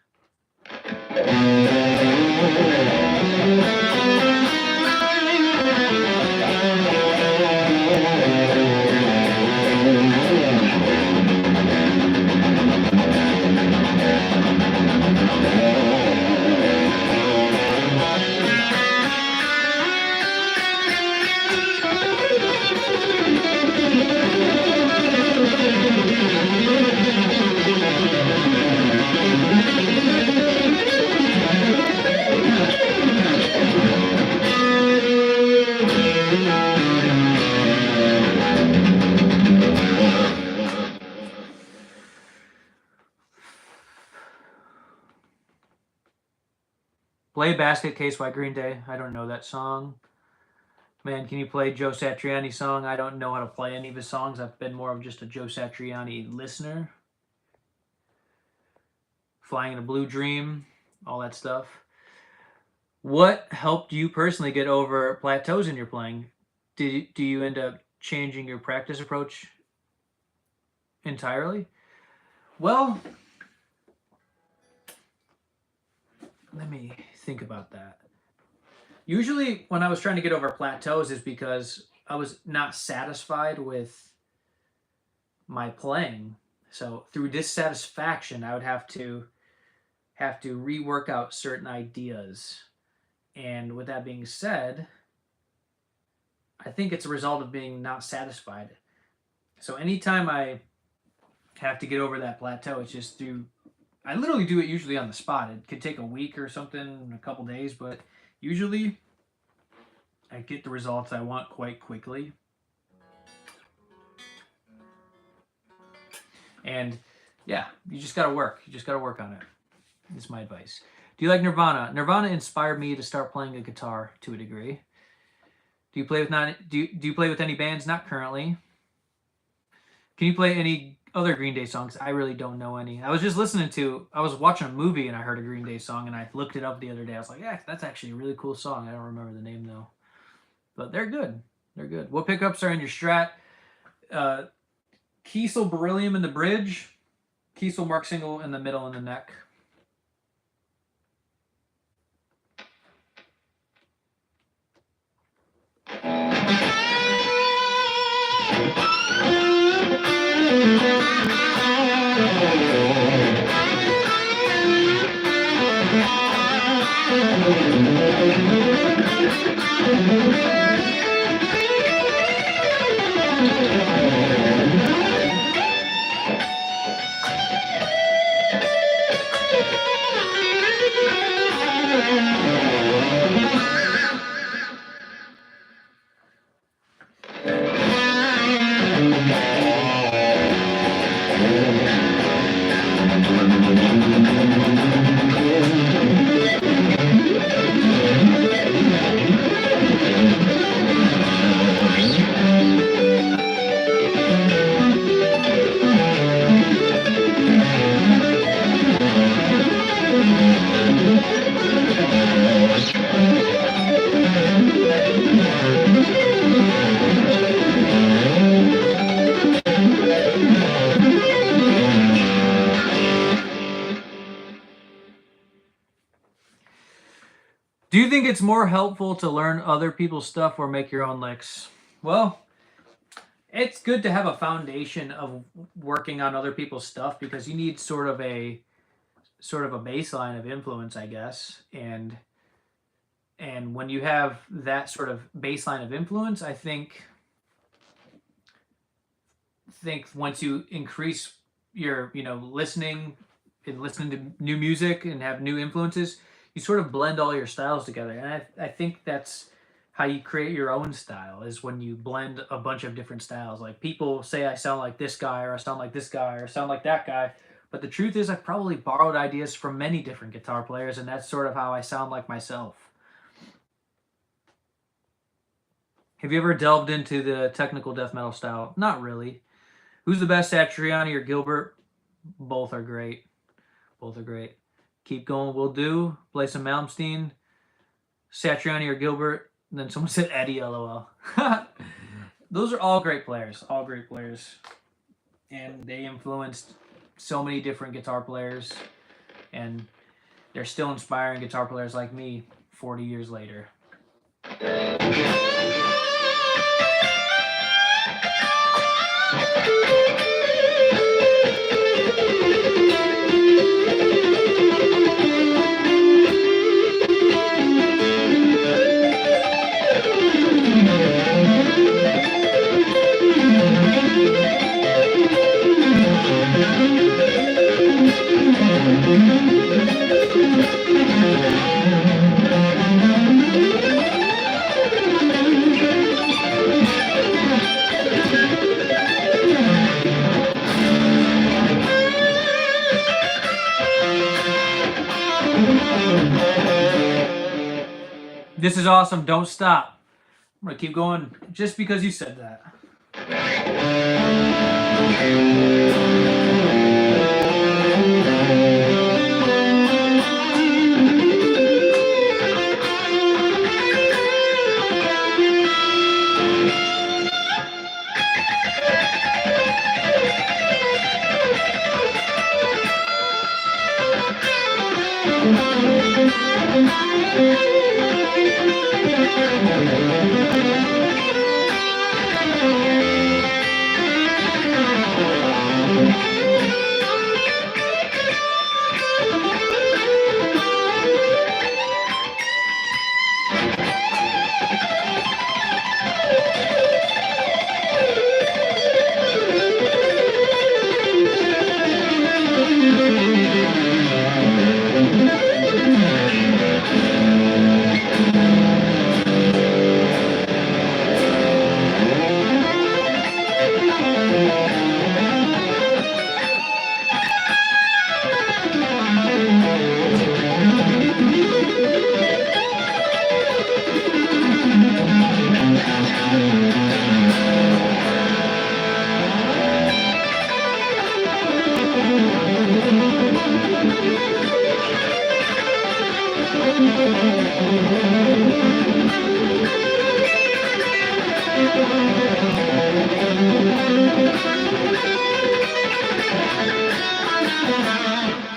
Play Basket Case by Green Day. I don't know that song. Man, can you play Joe Satriani's song? I don't know how to play any of his songs. I've been more of just a Joe Satriani listener. Flying in a Blue Dream, all that stuff. What helped you personally get over plateaus in your playing? Do you end up changing your practice approach entirely? Well, let me think about that. Usually when I was trying to get over plateaus is because I was not satisfied with my playing. So through dissatisfaction, I would have to rework out certain ideas. And with that being said, I think it's a result of being not satisfied. So anytime I have to get over that plateau, it's just I literally do it usually on the spot. It could take a week or something, a couple days, but usually I get the results I want quite quickly. And yeah, you just gotta work. You just gotta work on it. That's my advice. Do you like Nirvana? Nirvana inspired me to start playing a guitar to a degree. Do you play with any bands? Not currently. Can you play any other Green Day songs? I really don't know any. I was watching a movie and I heard a Green Day song and I looked it up the other day. I was like, yeah, that's actually a really cool song. I don't remember the name though. But they're good. They're good. What pickups are in your Strat? Kiesel Beryllium in the bridge. Kiesel Mark Single in the middle and the neck. Do you think it's more helpful to learn other people's stuff or make your own licks? Well, it's good to have a foundation of working on other people's stuff because you need sort of a sort of a baseline of influence, I guess. And when you have that sort of baseline of influence, I think once you increase your, listening to new music and have new influences, you sort of blend all your styles together. And I think that's how you create your own style, is when you blend a bunch of different styles. Like, people say I sound like this guy, or I sound like this guy, or I sound like that guy. But the truth is, I've probably borrowed ideas from many different guitar players, and that's sort of how I sound like myself. Have you ever delved into the technical death metal style? Not really. Who's the best, Satriani or Gilbert? Both are great. Both are great. Keep Going Will Do. Play some Malmsteen. Satriani or Gilbert. And then someone said Eddie, LOL. Those are all great players. All great players. And they influenced so many different guitar players. And they're still inspiring guitar players like me 40 years later. This is awesome. Don't stop. I'm going to keep going just because you said that.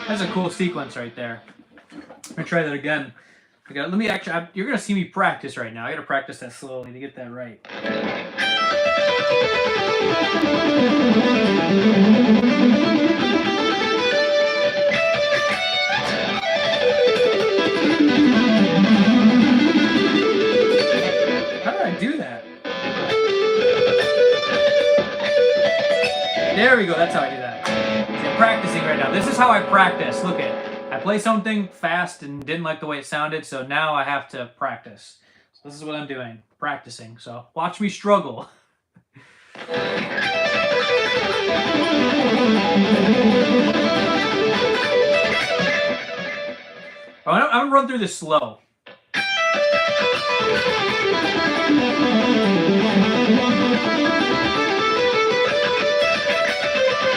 That's a cool sequence right there. I'm gonna try that again. Let me actually. You're gonna see me practice right now. I gotta practice that slowly to get that right. How did I do that? There we go. That's how I do that. See, I'm practicing right now. This is how I practice. Look at. I play something fast and didn't like the way it sounded, so now I have to practice. So this is what I'm doing, practicing. So watch me struggle. I'm gonna run through this slow.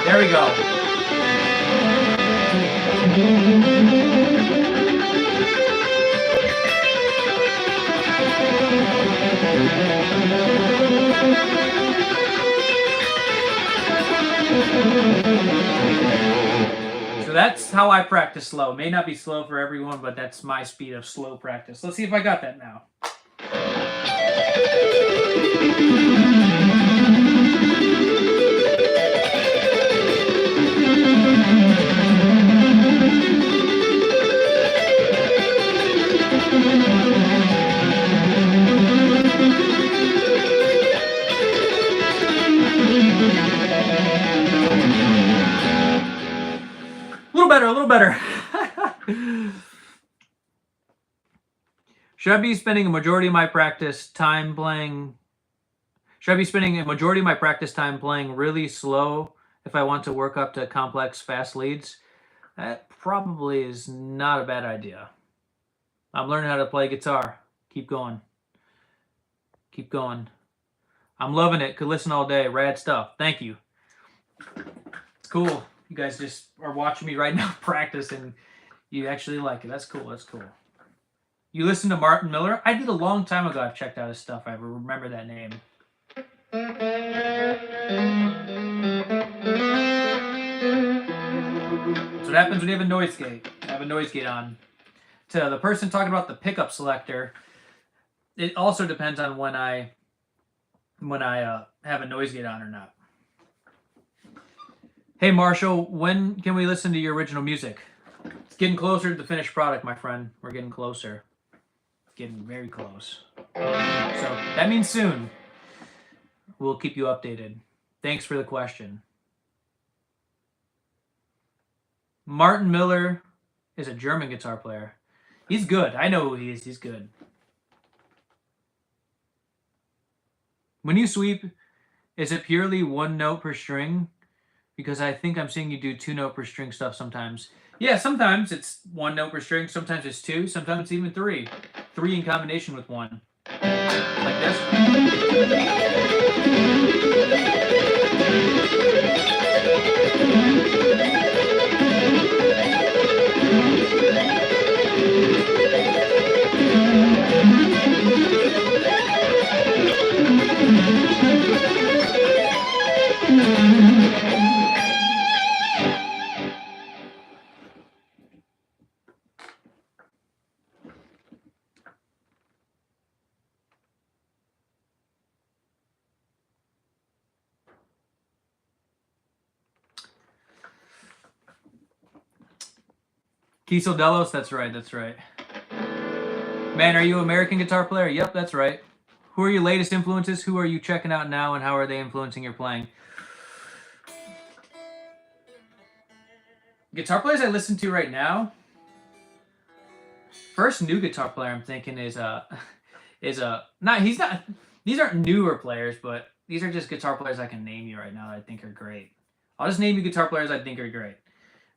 There we go. So that's how I practice slow. It may not be slow for everyone, but that's my speed of slow practice. Let's see if I got that now. A little better. Should I be spending a majority of my practice time playing? Should I be spending a majority of my practice time playing really slow if I want to work up to complex, fast leads? That probably is not a bad idea. I'm learning how to play guitar. Keep going. Keep going. I'm loving it. Could listen all day. Rad stuff. Thank you. It's cool. You guys just are watching me right now practice and you actually like it. That's cool. That's cool. You listen to Martin Miller? I did a long time ago. I've checked out his stuff. I remember that name. That's what happens when you have a noise gate. I have a noise gate on. To the person talking about the pickup selector, it also depends on when I have a noise gate on or not. Hey Marshall, when can we listen to your original music? It's getting closer to the finished product, my friend. We're getting closer. Getting very close. So that means soon. We'll keep you updated. Thanks for the question. Martin Miller is a German guitar player. He's good. I know who he is. He's good. When you sweep, is it purely one note per string? Because I think I'm seeing you do 2 note per string stuff sometimes. Yeah, sometimes it's 1 note per string. Sometimes it's 2. Sometimes it's even 3. 3 in combination with 1. Like this. Kiesel Delos, that's right, that's right. Man, are you an American guitar player? Yep, that's right. Who are your latest influences? Who are you checking out now, and how are they influencing your playing? Guitar players I listen to right now. First new guitar player I'm thinking is not. He's not. These aren't newer players, but these are just guitar players I can name you right now that I think are great. I'll just name you guitar players I think are great.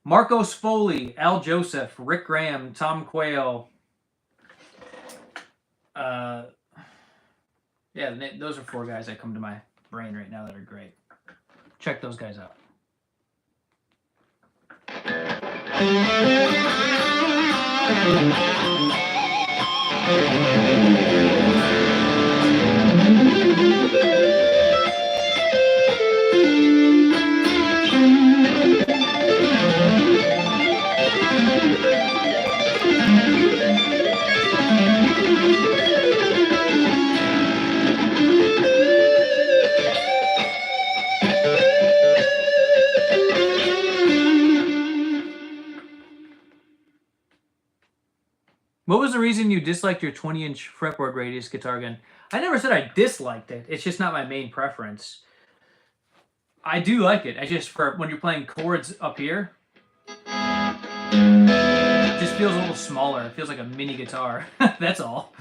Marcos Foley, Al Joseph, Rick Graham, Tom Quayle. Yeah, those are 4 guys that come to my brain right now that are great. Check those guys out. What was the reason you disliked your 20-inch fretboard radius guitar again? I never said I disliked it. It's just not my main preference. I do like it. I just, for when you're playing chords up here, it just feels a little smaller. It feels like a mini guitar. That's all.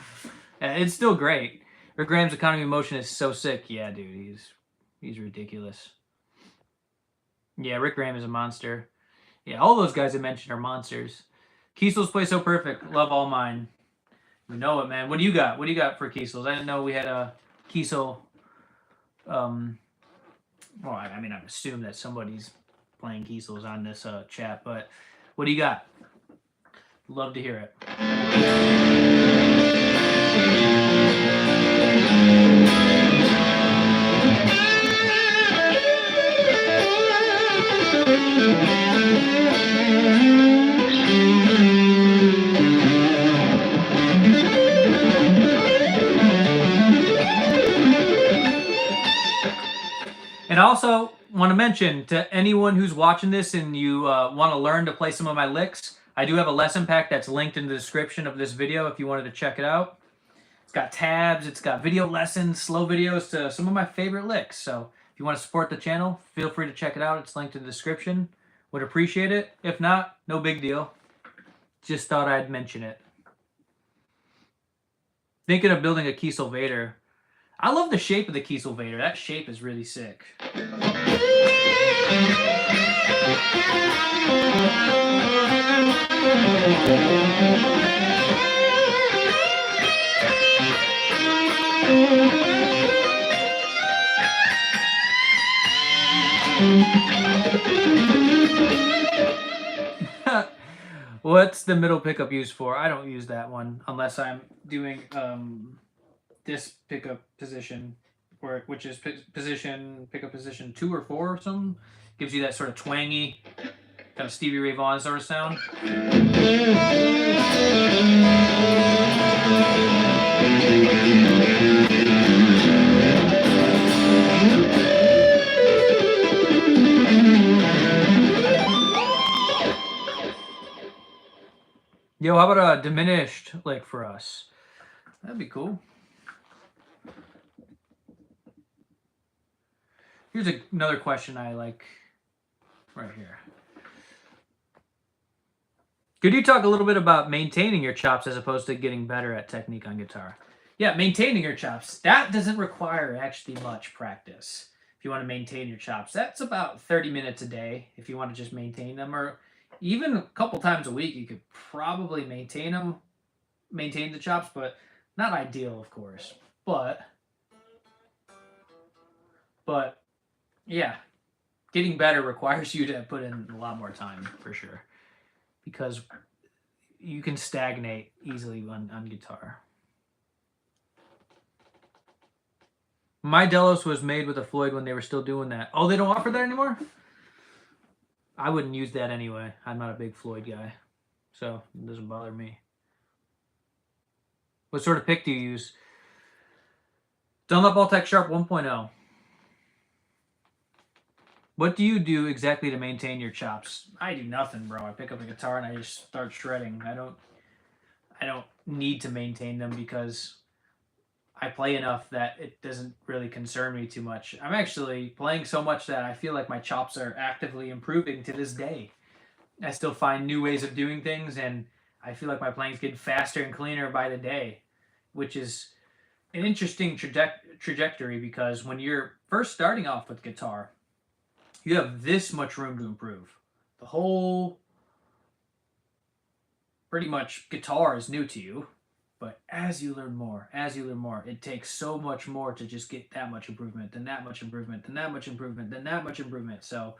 It's still great. Rick Graham's economy of motion is so sick. Yeah, dude, he's ridiculous. Yeah, Rick Graham is a monster. Yeah, all those guys I mentioned are monsters. Kiesel's play so perfect. Love all mine. You know it, man. What do you got? What do you got for Kiesel's? I didn't know we had a Kiesel. Well, I mean, I assume that somebody's playing Kiesel's on this chat, but what do you got? Love to hear it. And I also want to mention to anyone who's watching this and you want to learn to play some of my licks, I do have a lesson pack that's linked in the description of this video if you wanted to check it out. It's got tabs, it's got video lessons, slow videos to some of my favorite licks. So if you want to support the channel, feel free to check it out. It's linked in the description. Would appreciate it. If not, no big deal. Just thought I'd mention it. Thinking of building a Kiesel Vader. I love the shape of the Kiesel Vader. That shape is really sick. What's the middle pickup used for? I don't use that one unless I'm doing this pickup position, which is pickup position 2 or 4 or something. Gives you that sort of twangy, kind of Stevie Ray Vaughan sort of sound. Yo, how about a diminished lick for us? That'd be cool. Here's another question I like right here. Could you talk a little bit about maintaining your chops as opposed to getting better at technique on guitar? Yeah, maintaining your chops. That doesn't require actually much practice. If you want to maintain your chops, that's about 30 minutes a day if you want to just maintain them, or even a couple times a week, you could probably maintain the chops, but not ideal, of course. But yeah, getting better requires you to put in a lot more time for sure, because you can stagnate easily on guitar. My Delos was made with a Floyd when they were still doing that. Oh, they don't offer that anymore? I wouldn't use that anyway. I'm not a big Floyd guy, so it doesn't bother me. What sort of pick do you use? Dunlop Alltech Sharp 1.0. What do you do exactly to maintain your chops? I do nothing, bro. I pick up a guitar and I just start shredding. I don't need to maintain them because I play enough that it doesn't really concern me too much. I'm actually playing so much that I feel like my chops are actively improving to this day. I still find new ways of doing things, and I feel like my playing's getting faster and cleaner by the day, which is an interesting trajectory, because when you're first starting off with guitar, you have this much room to improve. The whole, pretty much, guitar is new to you. But as you learn more, it takes so much more to just get that much improvement, then that much improvement, then that much improvement, then that much improvement. So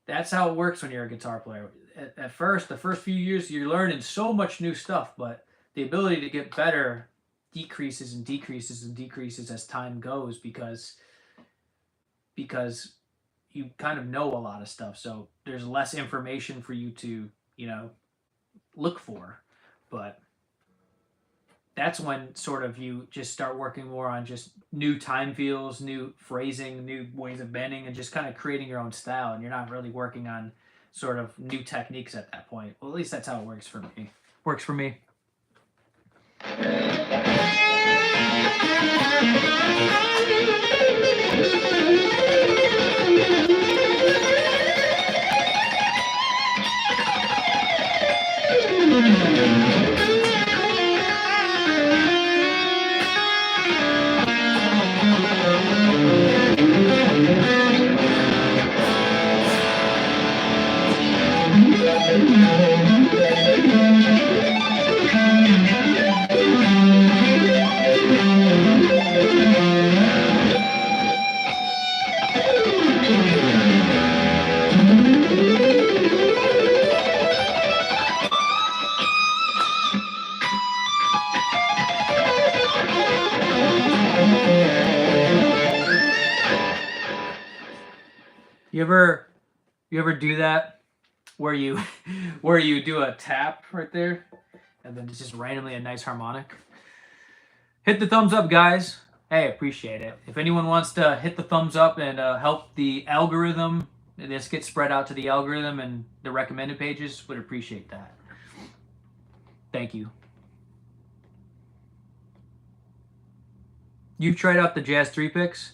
that's how it works when you're a guitar player. At first, the first few years, you're learning so much new stuff, but the ability to get better decreases and decreases and decreases as time goes, because you kind of know a lot of stuff. So there's less information for you to, look for. But that's when sort of you just start working more on just new time feels, new phrasing, new ways of bending, and just kind of creating your own style. And you're not really working on sort of new techniques at that point. Well, at least that's how it works for me. Works for me. You ever do that where you do a tap right there and then it's just randomly a nice harmonic? Hit the thumbs up, guys. Hey, appreciate it. If anyone wants to hit the thumbs up and help the algorithm, this gets spread out to the algorithm and the recommended pages, would appreciate that. Thank you. You've tried out the Jazz 3 picks?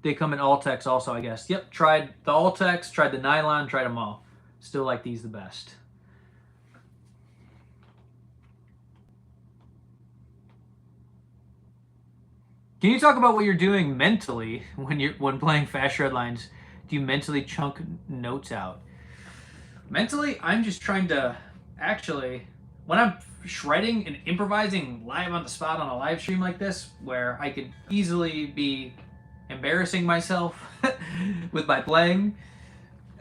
They come in All-Tex also, I guess. Yep, tried the All-Tex, tried the nylon, tried them all. Still like these the best. Can you talk about what you're doing mentally when playing fast shred lines? Do you mentally chunk notes out? Mentally, I'm just trying to actually, when I'm shredding and improvising live on the spot on a live stream like this, where I could easily be embarrassing myself with my playing,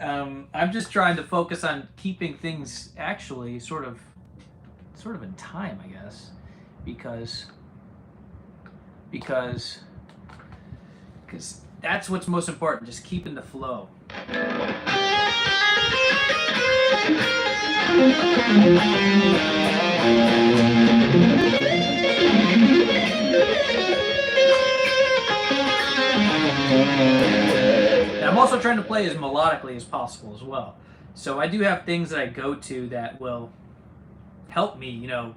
I'm just trying to focus on keeping things actually sort of in time, I guess, because that's what's most important, just keeping the flow. And I'm also trying to play as melodically as possible as well. So I do have things that I go to that will help me, you know,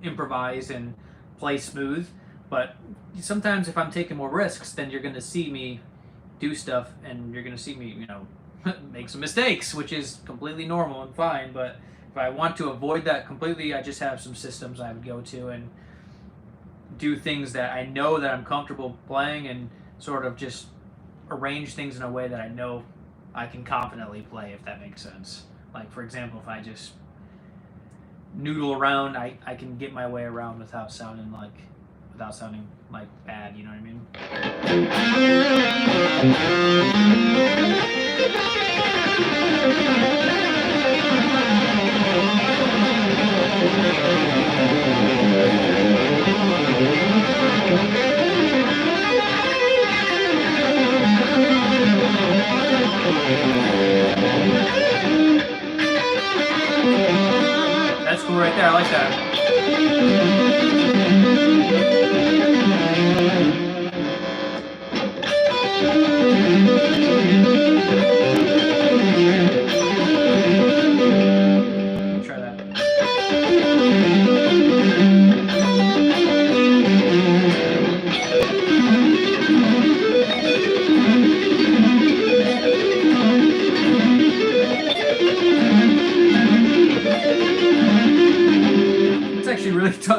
improvise and play smooth. But sometimes if I'm taking more risks, then you're going to see me do stuff and you're going to see me, you know, make some mistakes, which is completely normal and fine. But if I want to avoid that completely, I just have some systems I would go to and do things that I know that I'm comfortable playing and sort of just arrange things in a way that I know I can confidently play, if that makes sense. Like, for example, if I just noodle around, I can get my way around without sounding like bad, you know what I mean? That's cool right there, I like that.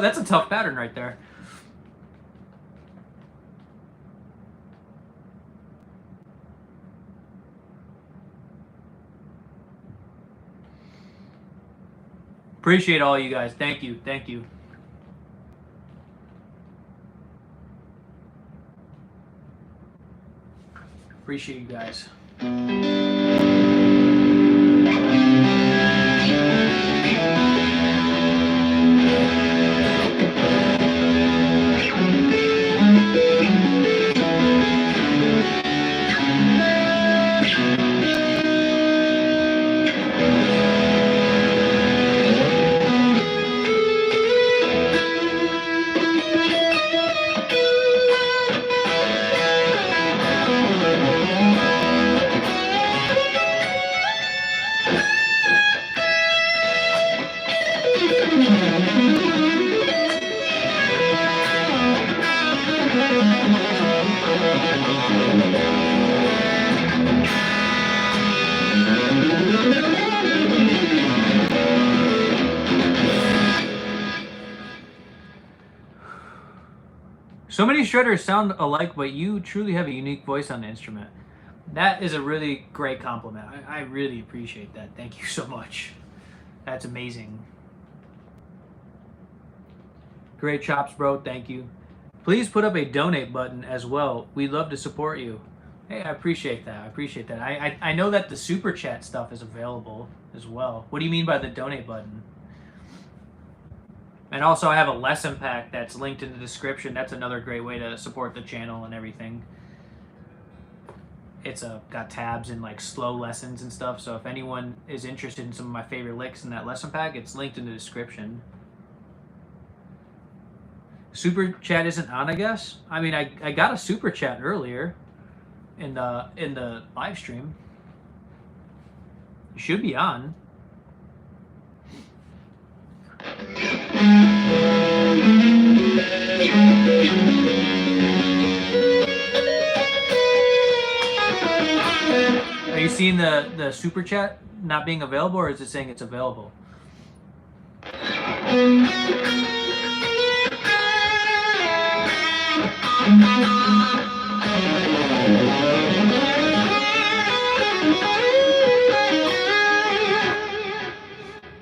That's a tough pattern right there. Appreciate all you guys. Thank you. Thank you. Appreciate you guys. So many shredders sound alike, but you truly have a unique voice on the instrument. That is a really great compliment. I really appreciate that. Thank you so much. That's amazing. Great chops, bro. Thank you. Please put up a donate button as well. We'd love to support you. Hey, I appreciate that. I appreciate that. I know that the super chat stuff is available as well. What do you mean by the donate button? And also I have a lesson pack that's linked in the description. That's another great way to support the channel and everything. It's got tabs and like slow lessons and stuff. So if anyone is interested in some of my favorite licks in that lesson pack, it's linked in the description. Super chat isn't on, I guess. I mean, I got a super chat earlier in the live stream. It should be on. seen the super chat not being available, or is it saying it's available?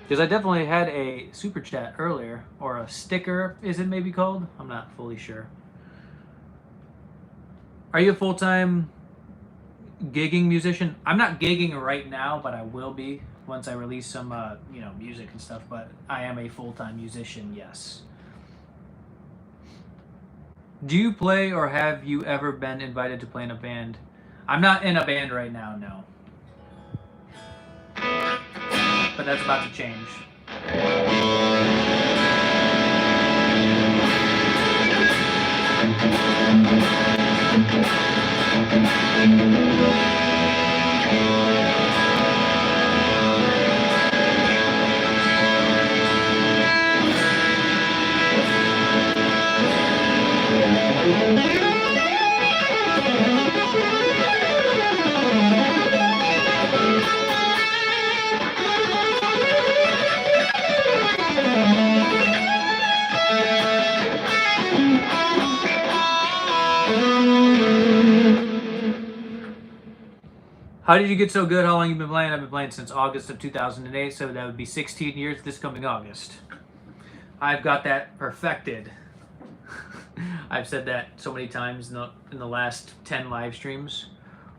Because I definitely had a super chat earlier, or a sticker, is it maybe called? I'm not fully sure. Are you a full-time gigging musician? I'm not gigging right now, but I will be once I release some, you know, music and stuff. But I am a full-time musician, yes. Do you play, or have you ever been invited to play in a band? I'm not in a band right now, no. But that's about to change. How did you get so good? How long have you been playing? I've been playing since August of 2008, so that would be 16 years this coming August. I've got that perfected. I've said that so many times in the last 10 live streams.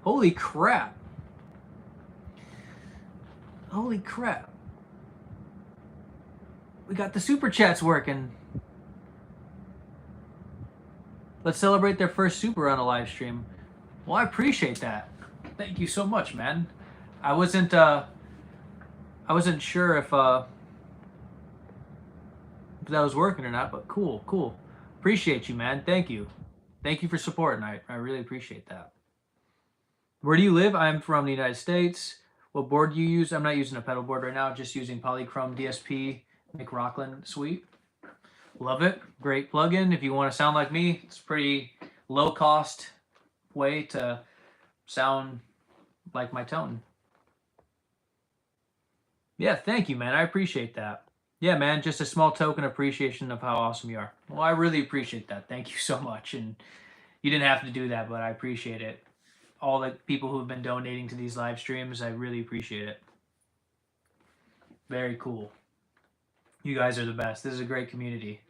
Holy crap. Holy crap. We got the super chats working. Let's celebrate their first super on a live stream. Well, I appreciate that. Thank you so much, man. I wasn't sure if that was working or not, but cool. Appreciate you, man. Thank you. Thank you for supporting. I really appreciate that. Where do you live? I'm from the United States. What board do you use? I'm not using a pedal board right now, just using Polychrome DSP McRocklin Suite. Love it. Great plugin. If you want to sound like me, it's a pretty low cost way to sound like my tone. Yeah, thank you, man. I appreciate that. Yeah, man, just a small token appreciation of how awesome you are. Well, I really appreciate that. Thank you so much. And you didn't have to do that, but I appreciate it. All the people who've been donating to these live streams, I really appreciate it. Very cool. You guys are the best. This is a great community.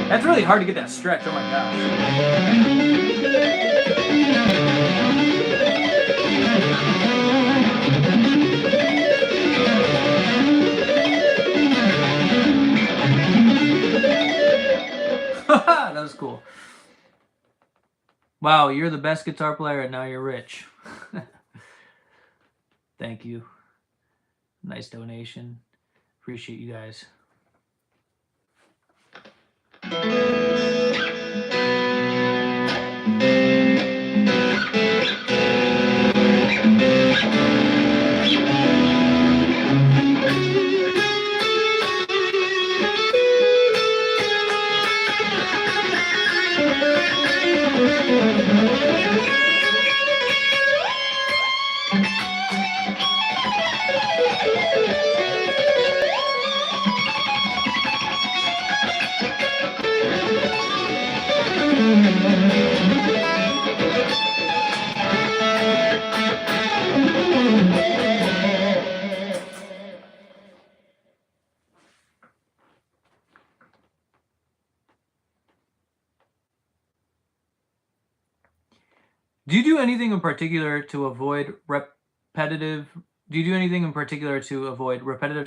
That's really hard to get that stretch. Oh my gosh. That was cool. Wow, you're the best guitar player and now you're rich. Thank you. Nice donation. Appreciate you guys. Do you do anything in particular to avoid repetitive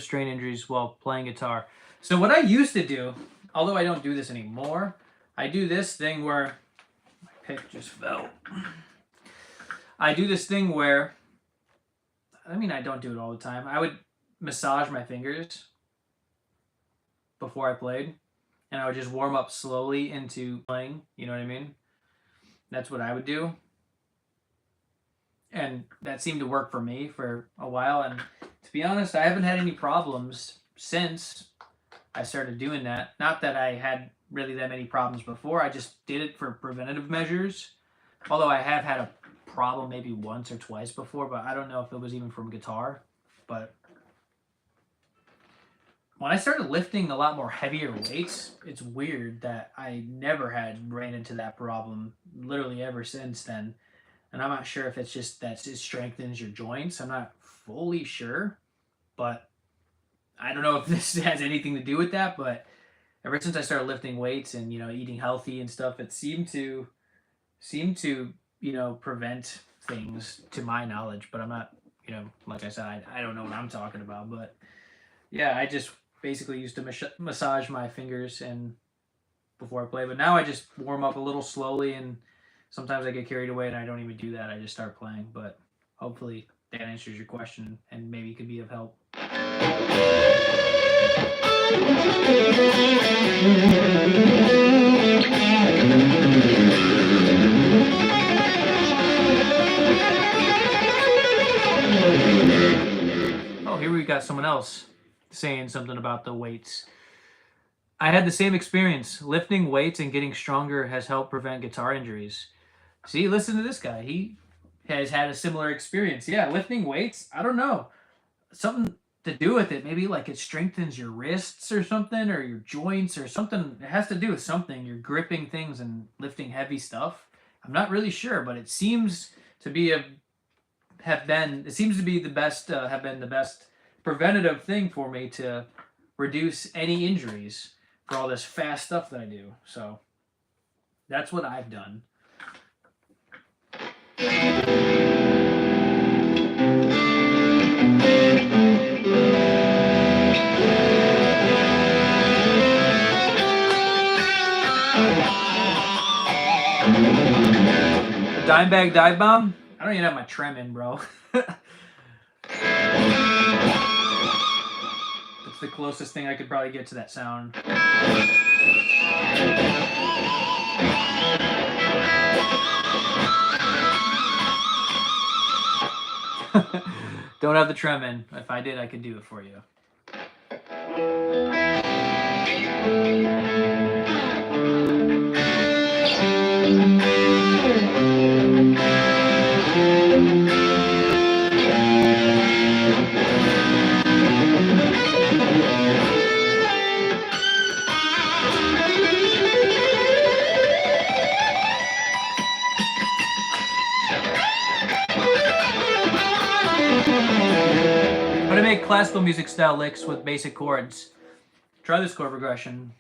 strain injuries while playing guitar? So what I used to do, although I don't do this anymore, I do this thing where I pick just fell. I do this thing where, I mean, I don't do it all the time. I would massage my fingers before I played, and I would just warm up slowly into playing. You know what I mean? That's what I would do. And that seemed to work for me for a while. And to be honest, I haven't had any problems since I started doing that. Not that I had really that many problems before. I just did it for preventative measures. Although I have had a problem maybe once or twice before, but I don't know if it was even from guitar. But when I started lifting a lot more heavier weights, it's weird that I never had ran into that problem literally ever since then. And I'm not sure if it's just that it strengthens your joints. I'm not fully sure, but I don't know if this has anything to do with that. But ever since I started lifting weights and, you know, eating healthy and stuff, it seemed to, you know, prevent things to my knowledge. But I'm not, you know, like I said, I don't know what I'm talking about. But yeah, I just basically used to massage my fingers and before I play. But now I just warm up a little slowly, and sometimes I get carried away and I don't even do that. I just start playing. But hopefully that answers your question and maybe could be of help. Oh, here we got someone else saying something about the weights. I had the same experience. Lifting weights and getting stronger has helped prevent guitar injuries. See, listen to this guy. He has had a similar experience. Yeah, lifting weights, I don't know. Something to do with it. Maybe like it strengthens your wrists or something, or your joints or something. It has to do with something. You're gripping things and lifting heavy stuff. I'm not really sure, but it seems to be have been the best preventative thing for me to reduce any injuries for all this fast stuff that I do. So that's what I've done. The dime bag dive bomb? I don't even have my trem in, bro. That's the closest thing I could probably get to that sound. Don't have the trem in. If I did, I could do it for you. How to make classical music style licks with basic chords. Try this chord progression.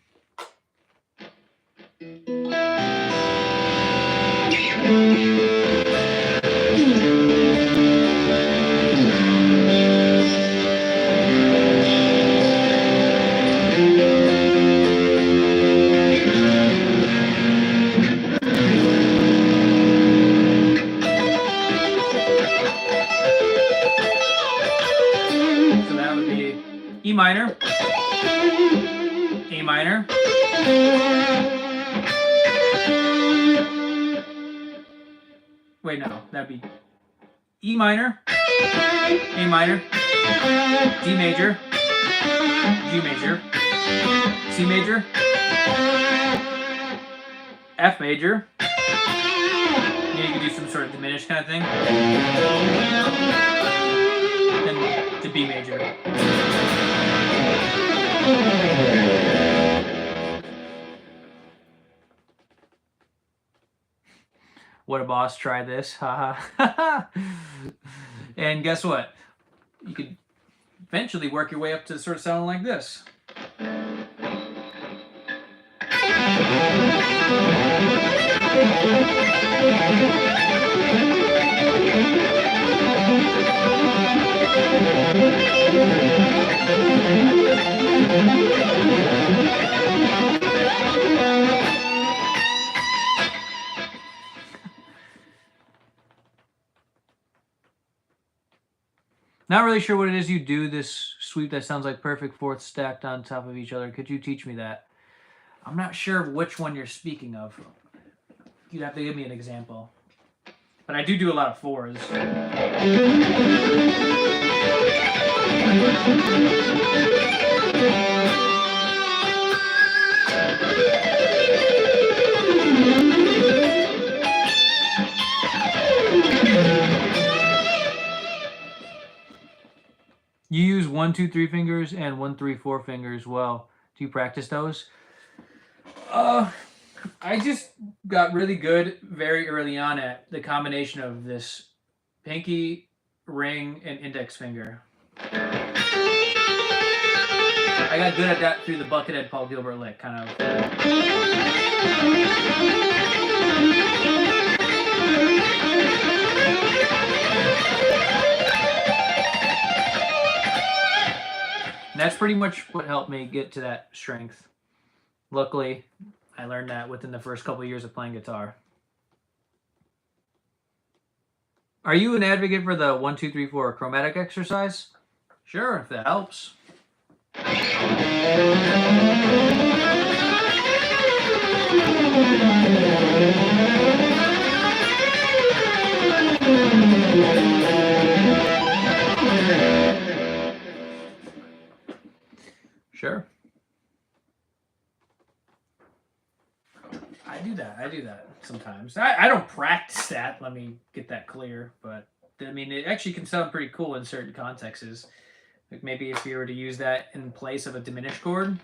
E minor, A minor, wait, no, that'd be E minor, A minor, D major, G major, C major, F major. Maybe you could do some sort of diminished kind of thing. Then to B major. What a boss, try this. Haha. And guess what? You could eventually work your way up to sort of sounding like this. Not really sure what it is you do, this sweep that sounds like perfect fourths stacked on top of each other. Could you teach me that? I'm not sure which one you're speaking of. You'd have to give me an example. But I do a lot of fours. You use 1, 2, 3 fingers and 1, 3, 4 fingers. Well, do you practice those? I just got really good very early on at the combination of this pinky, ring, and index finger. I got good at that through the Buckethead Paul Gilbert lick, kind of. And that's pretty much what helped me get to that strength. Luckily, I learned that within the first couple of years of playing guitar. Are you an advocate for the 1, 2, 3, 4 chromatic exercise? Sure, if that helps. Sure. I do that sometimes. I don't practice that, let me get that clear, but I mean, it actually can sound pretty cool in certain contexts. Like maybe if you were to use that in place of a diminished chord.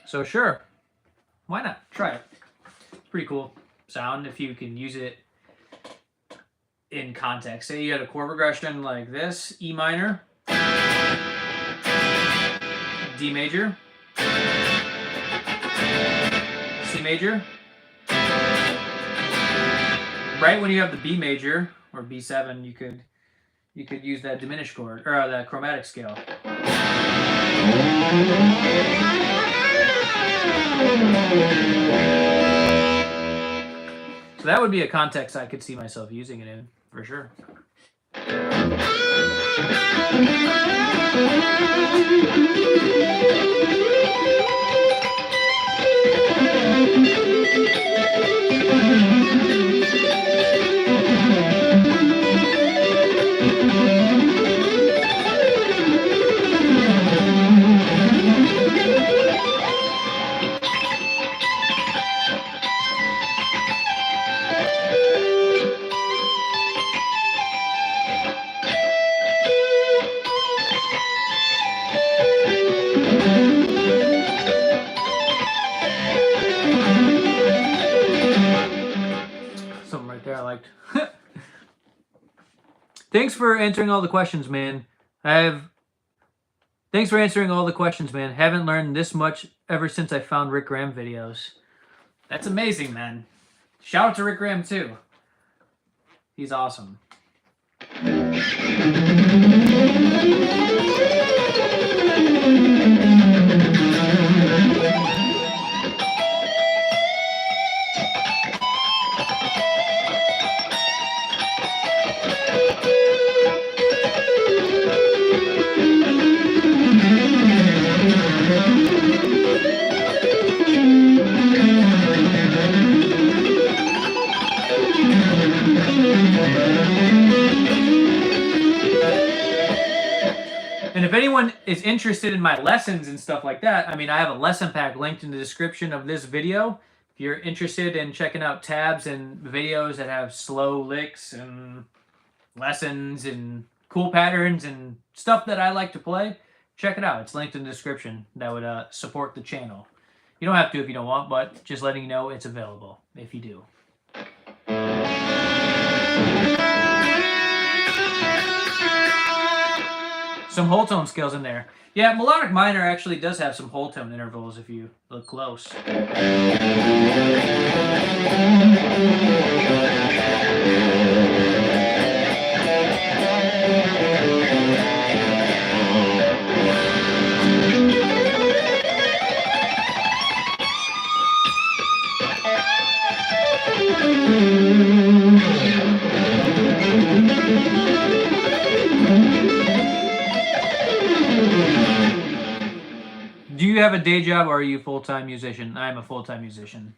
So sure, why not? Try it. It's pretty cool sound if you can use it in context. Say you had a chord progression like this: E minor, D major, C major. Right when you have the B major or B7, you could use that diminished chord or that chromatic scale. So that would be a context I could see myself using it in, for sure. Thanks for answering all the questions, man. Thanks for answering all the questions, man. Haven't learned this much ever since I found Rick Graham videos. That's amazing, man. Shout out to Rick Graham, too. He's awesome. And if anyone is interested in my lessons and stuff like that, I mean, I have a lesson pack linked in the description of this video. If you're interested in checking out tabs and videos that have slow licks and lessons and cool patterns and stuff that I like to play, check it out. It's linked in the description. That would support the channel. You don't have to if you don't want, but just letting you know it's available if you do. Some whole tone scales in there. Yeah, melodic minor actually does have some whole tone intervals if you look close. have a day job or are you a full-time musician? I'm a full-time musician.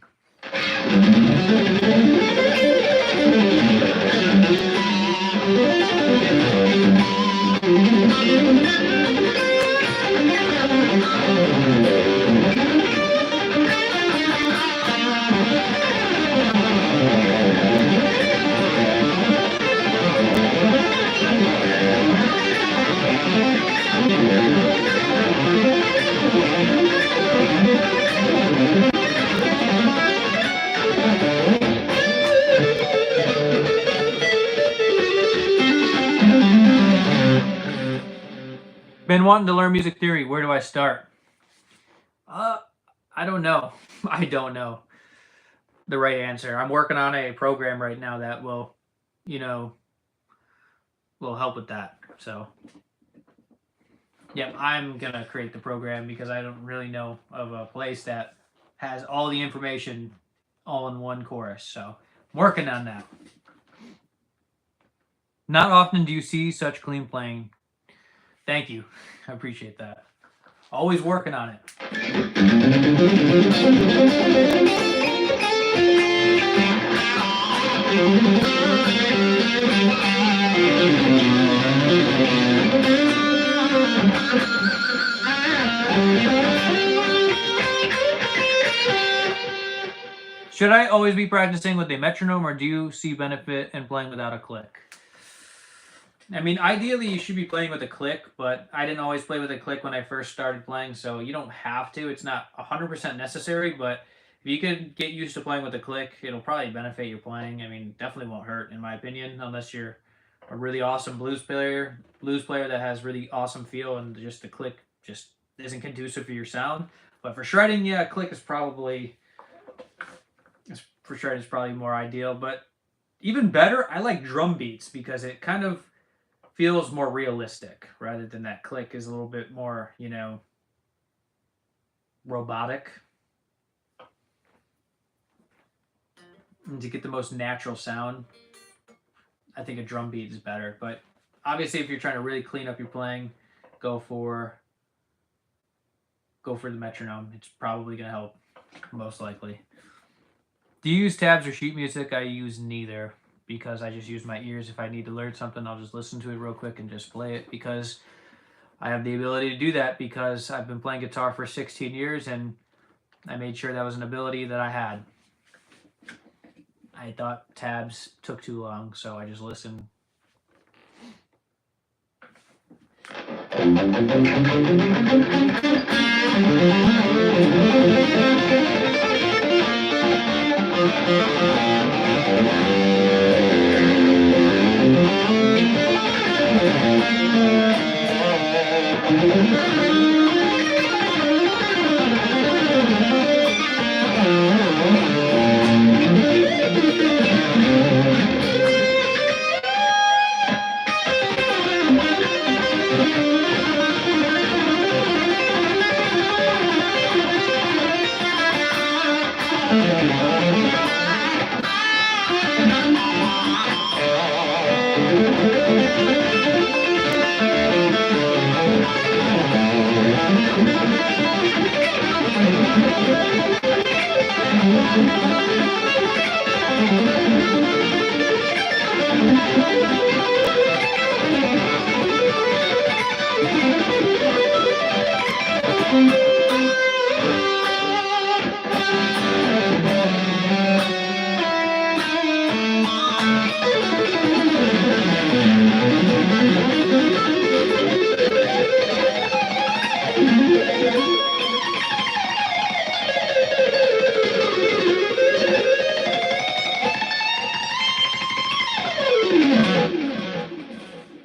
Been wanting to learn music theory. Where do I start? I don't know. I don't know the right answer. I'm working on a program right now that will, will help with that. So, yeah, I'm going to create the program because I don't really know of a place that has all the information all in one chorus. So, I'm working on that. Not often do you see such clean playing. Thank you. I appreciate that. Always working on it. Should I always be practicing with a metronome, or do you see benefit in playing without a click? I mean, ideally you should be playing with a click, but I didn't always play with a click when I first started playing, so you don't have to. It's not 100% necessary, but if you could get used to playing with a click, it'll probably benefit your playing. I mean, definitely won't hurt, in my opinion, unless you're a really awesome blues player that has really awesome feel, and just the click just isn't conducive for your sound. But for shredding, yeah, a click is probably more ideal. But even better, I like drum beats because it kind of feels more realistic rather than that click is a little bit more, robotic. And to get the most natural sound, I think a drum beat is better. But obviously, if you're trying to really clean up your playing, go for the metronome. It's probably going to help, most likely. Do you use tabs or sheet music? I use neither, because I just use my ears. If I need to learn something, I'll just listen to it real quick and just play it, because I have the ability to do that because I've been playing guitar for 16 years and I made sure that was an ability that I had. I thought tabs took too long, so I just listened.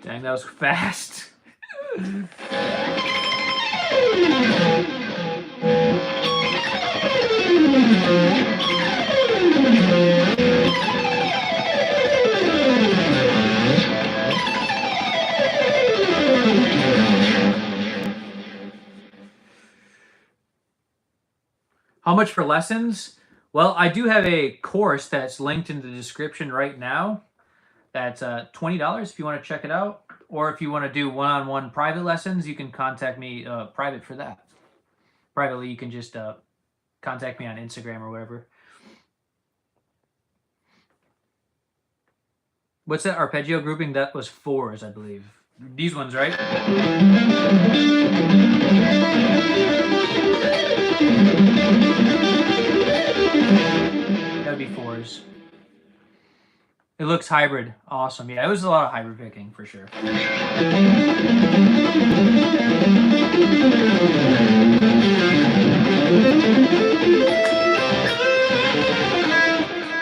Dang, that was fast. How much for lessons? Well, I do have a course that's linked in the description right now. That's $20 if you want to check it out. Or if you want to do one-on-one private lessons, you can contact me private for that. privately, you can just contact me on Instagram or whatever. What's that arpeggio grouping? That was 4s, I believe. These ones, right? That'd be 4s. It looks hybrid. Awesome. Yeah, it was a lot of hybrid picking for sure.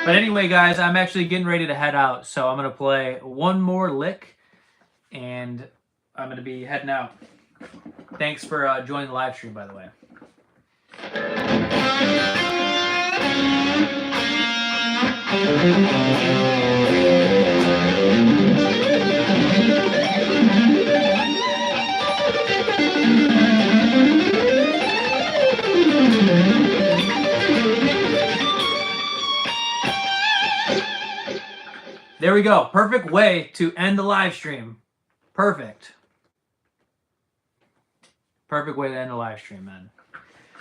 But anyway, guys, I'm actually getting ready to head out, so I'm going to play one more lick, and I'm going to be heading out. Thanks for joining the live stream, by the way. There we go. Perfect way to end the live stream. Perfect. Perfect way to end the live stream, man.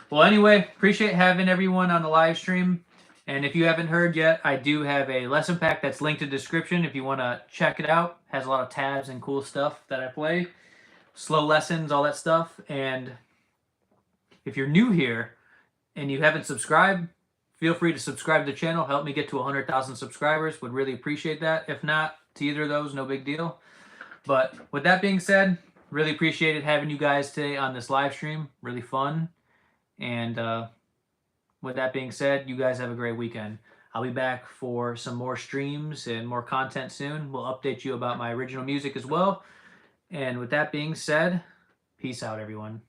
Well, anyway, appreciate having everyone on the live stream. And if you haven't heard yet, I do have a lesson pack that's linked in the description if you want to check it out. It has a lot of tabs and cool stuff that I play. Slow lessons, all that stuff. And if you're new here and you haven't subscribed, feel free to subscribe to the channel. Help me get to 100,000 subscribers. Would really appreciate that. If not, to either of those, no big deal. But with that being said, really appreciated having you guys today on this live stream. Really fun. And with that being said, you guys have a great weekend. I'll be back for some more streams and more content soon. We'll update you about my original music as well. And with that being said, peace out, everyone.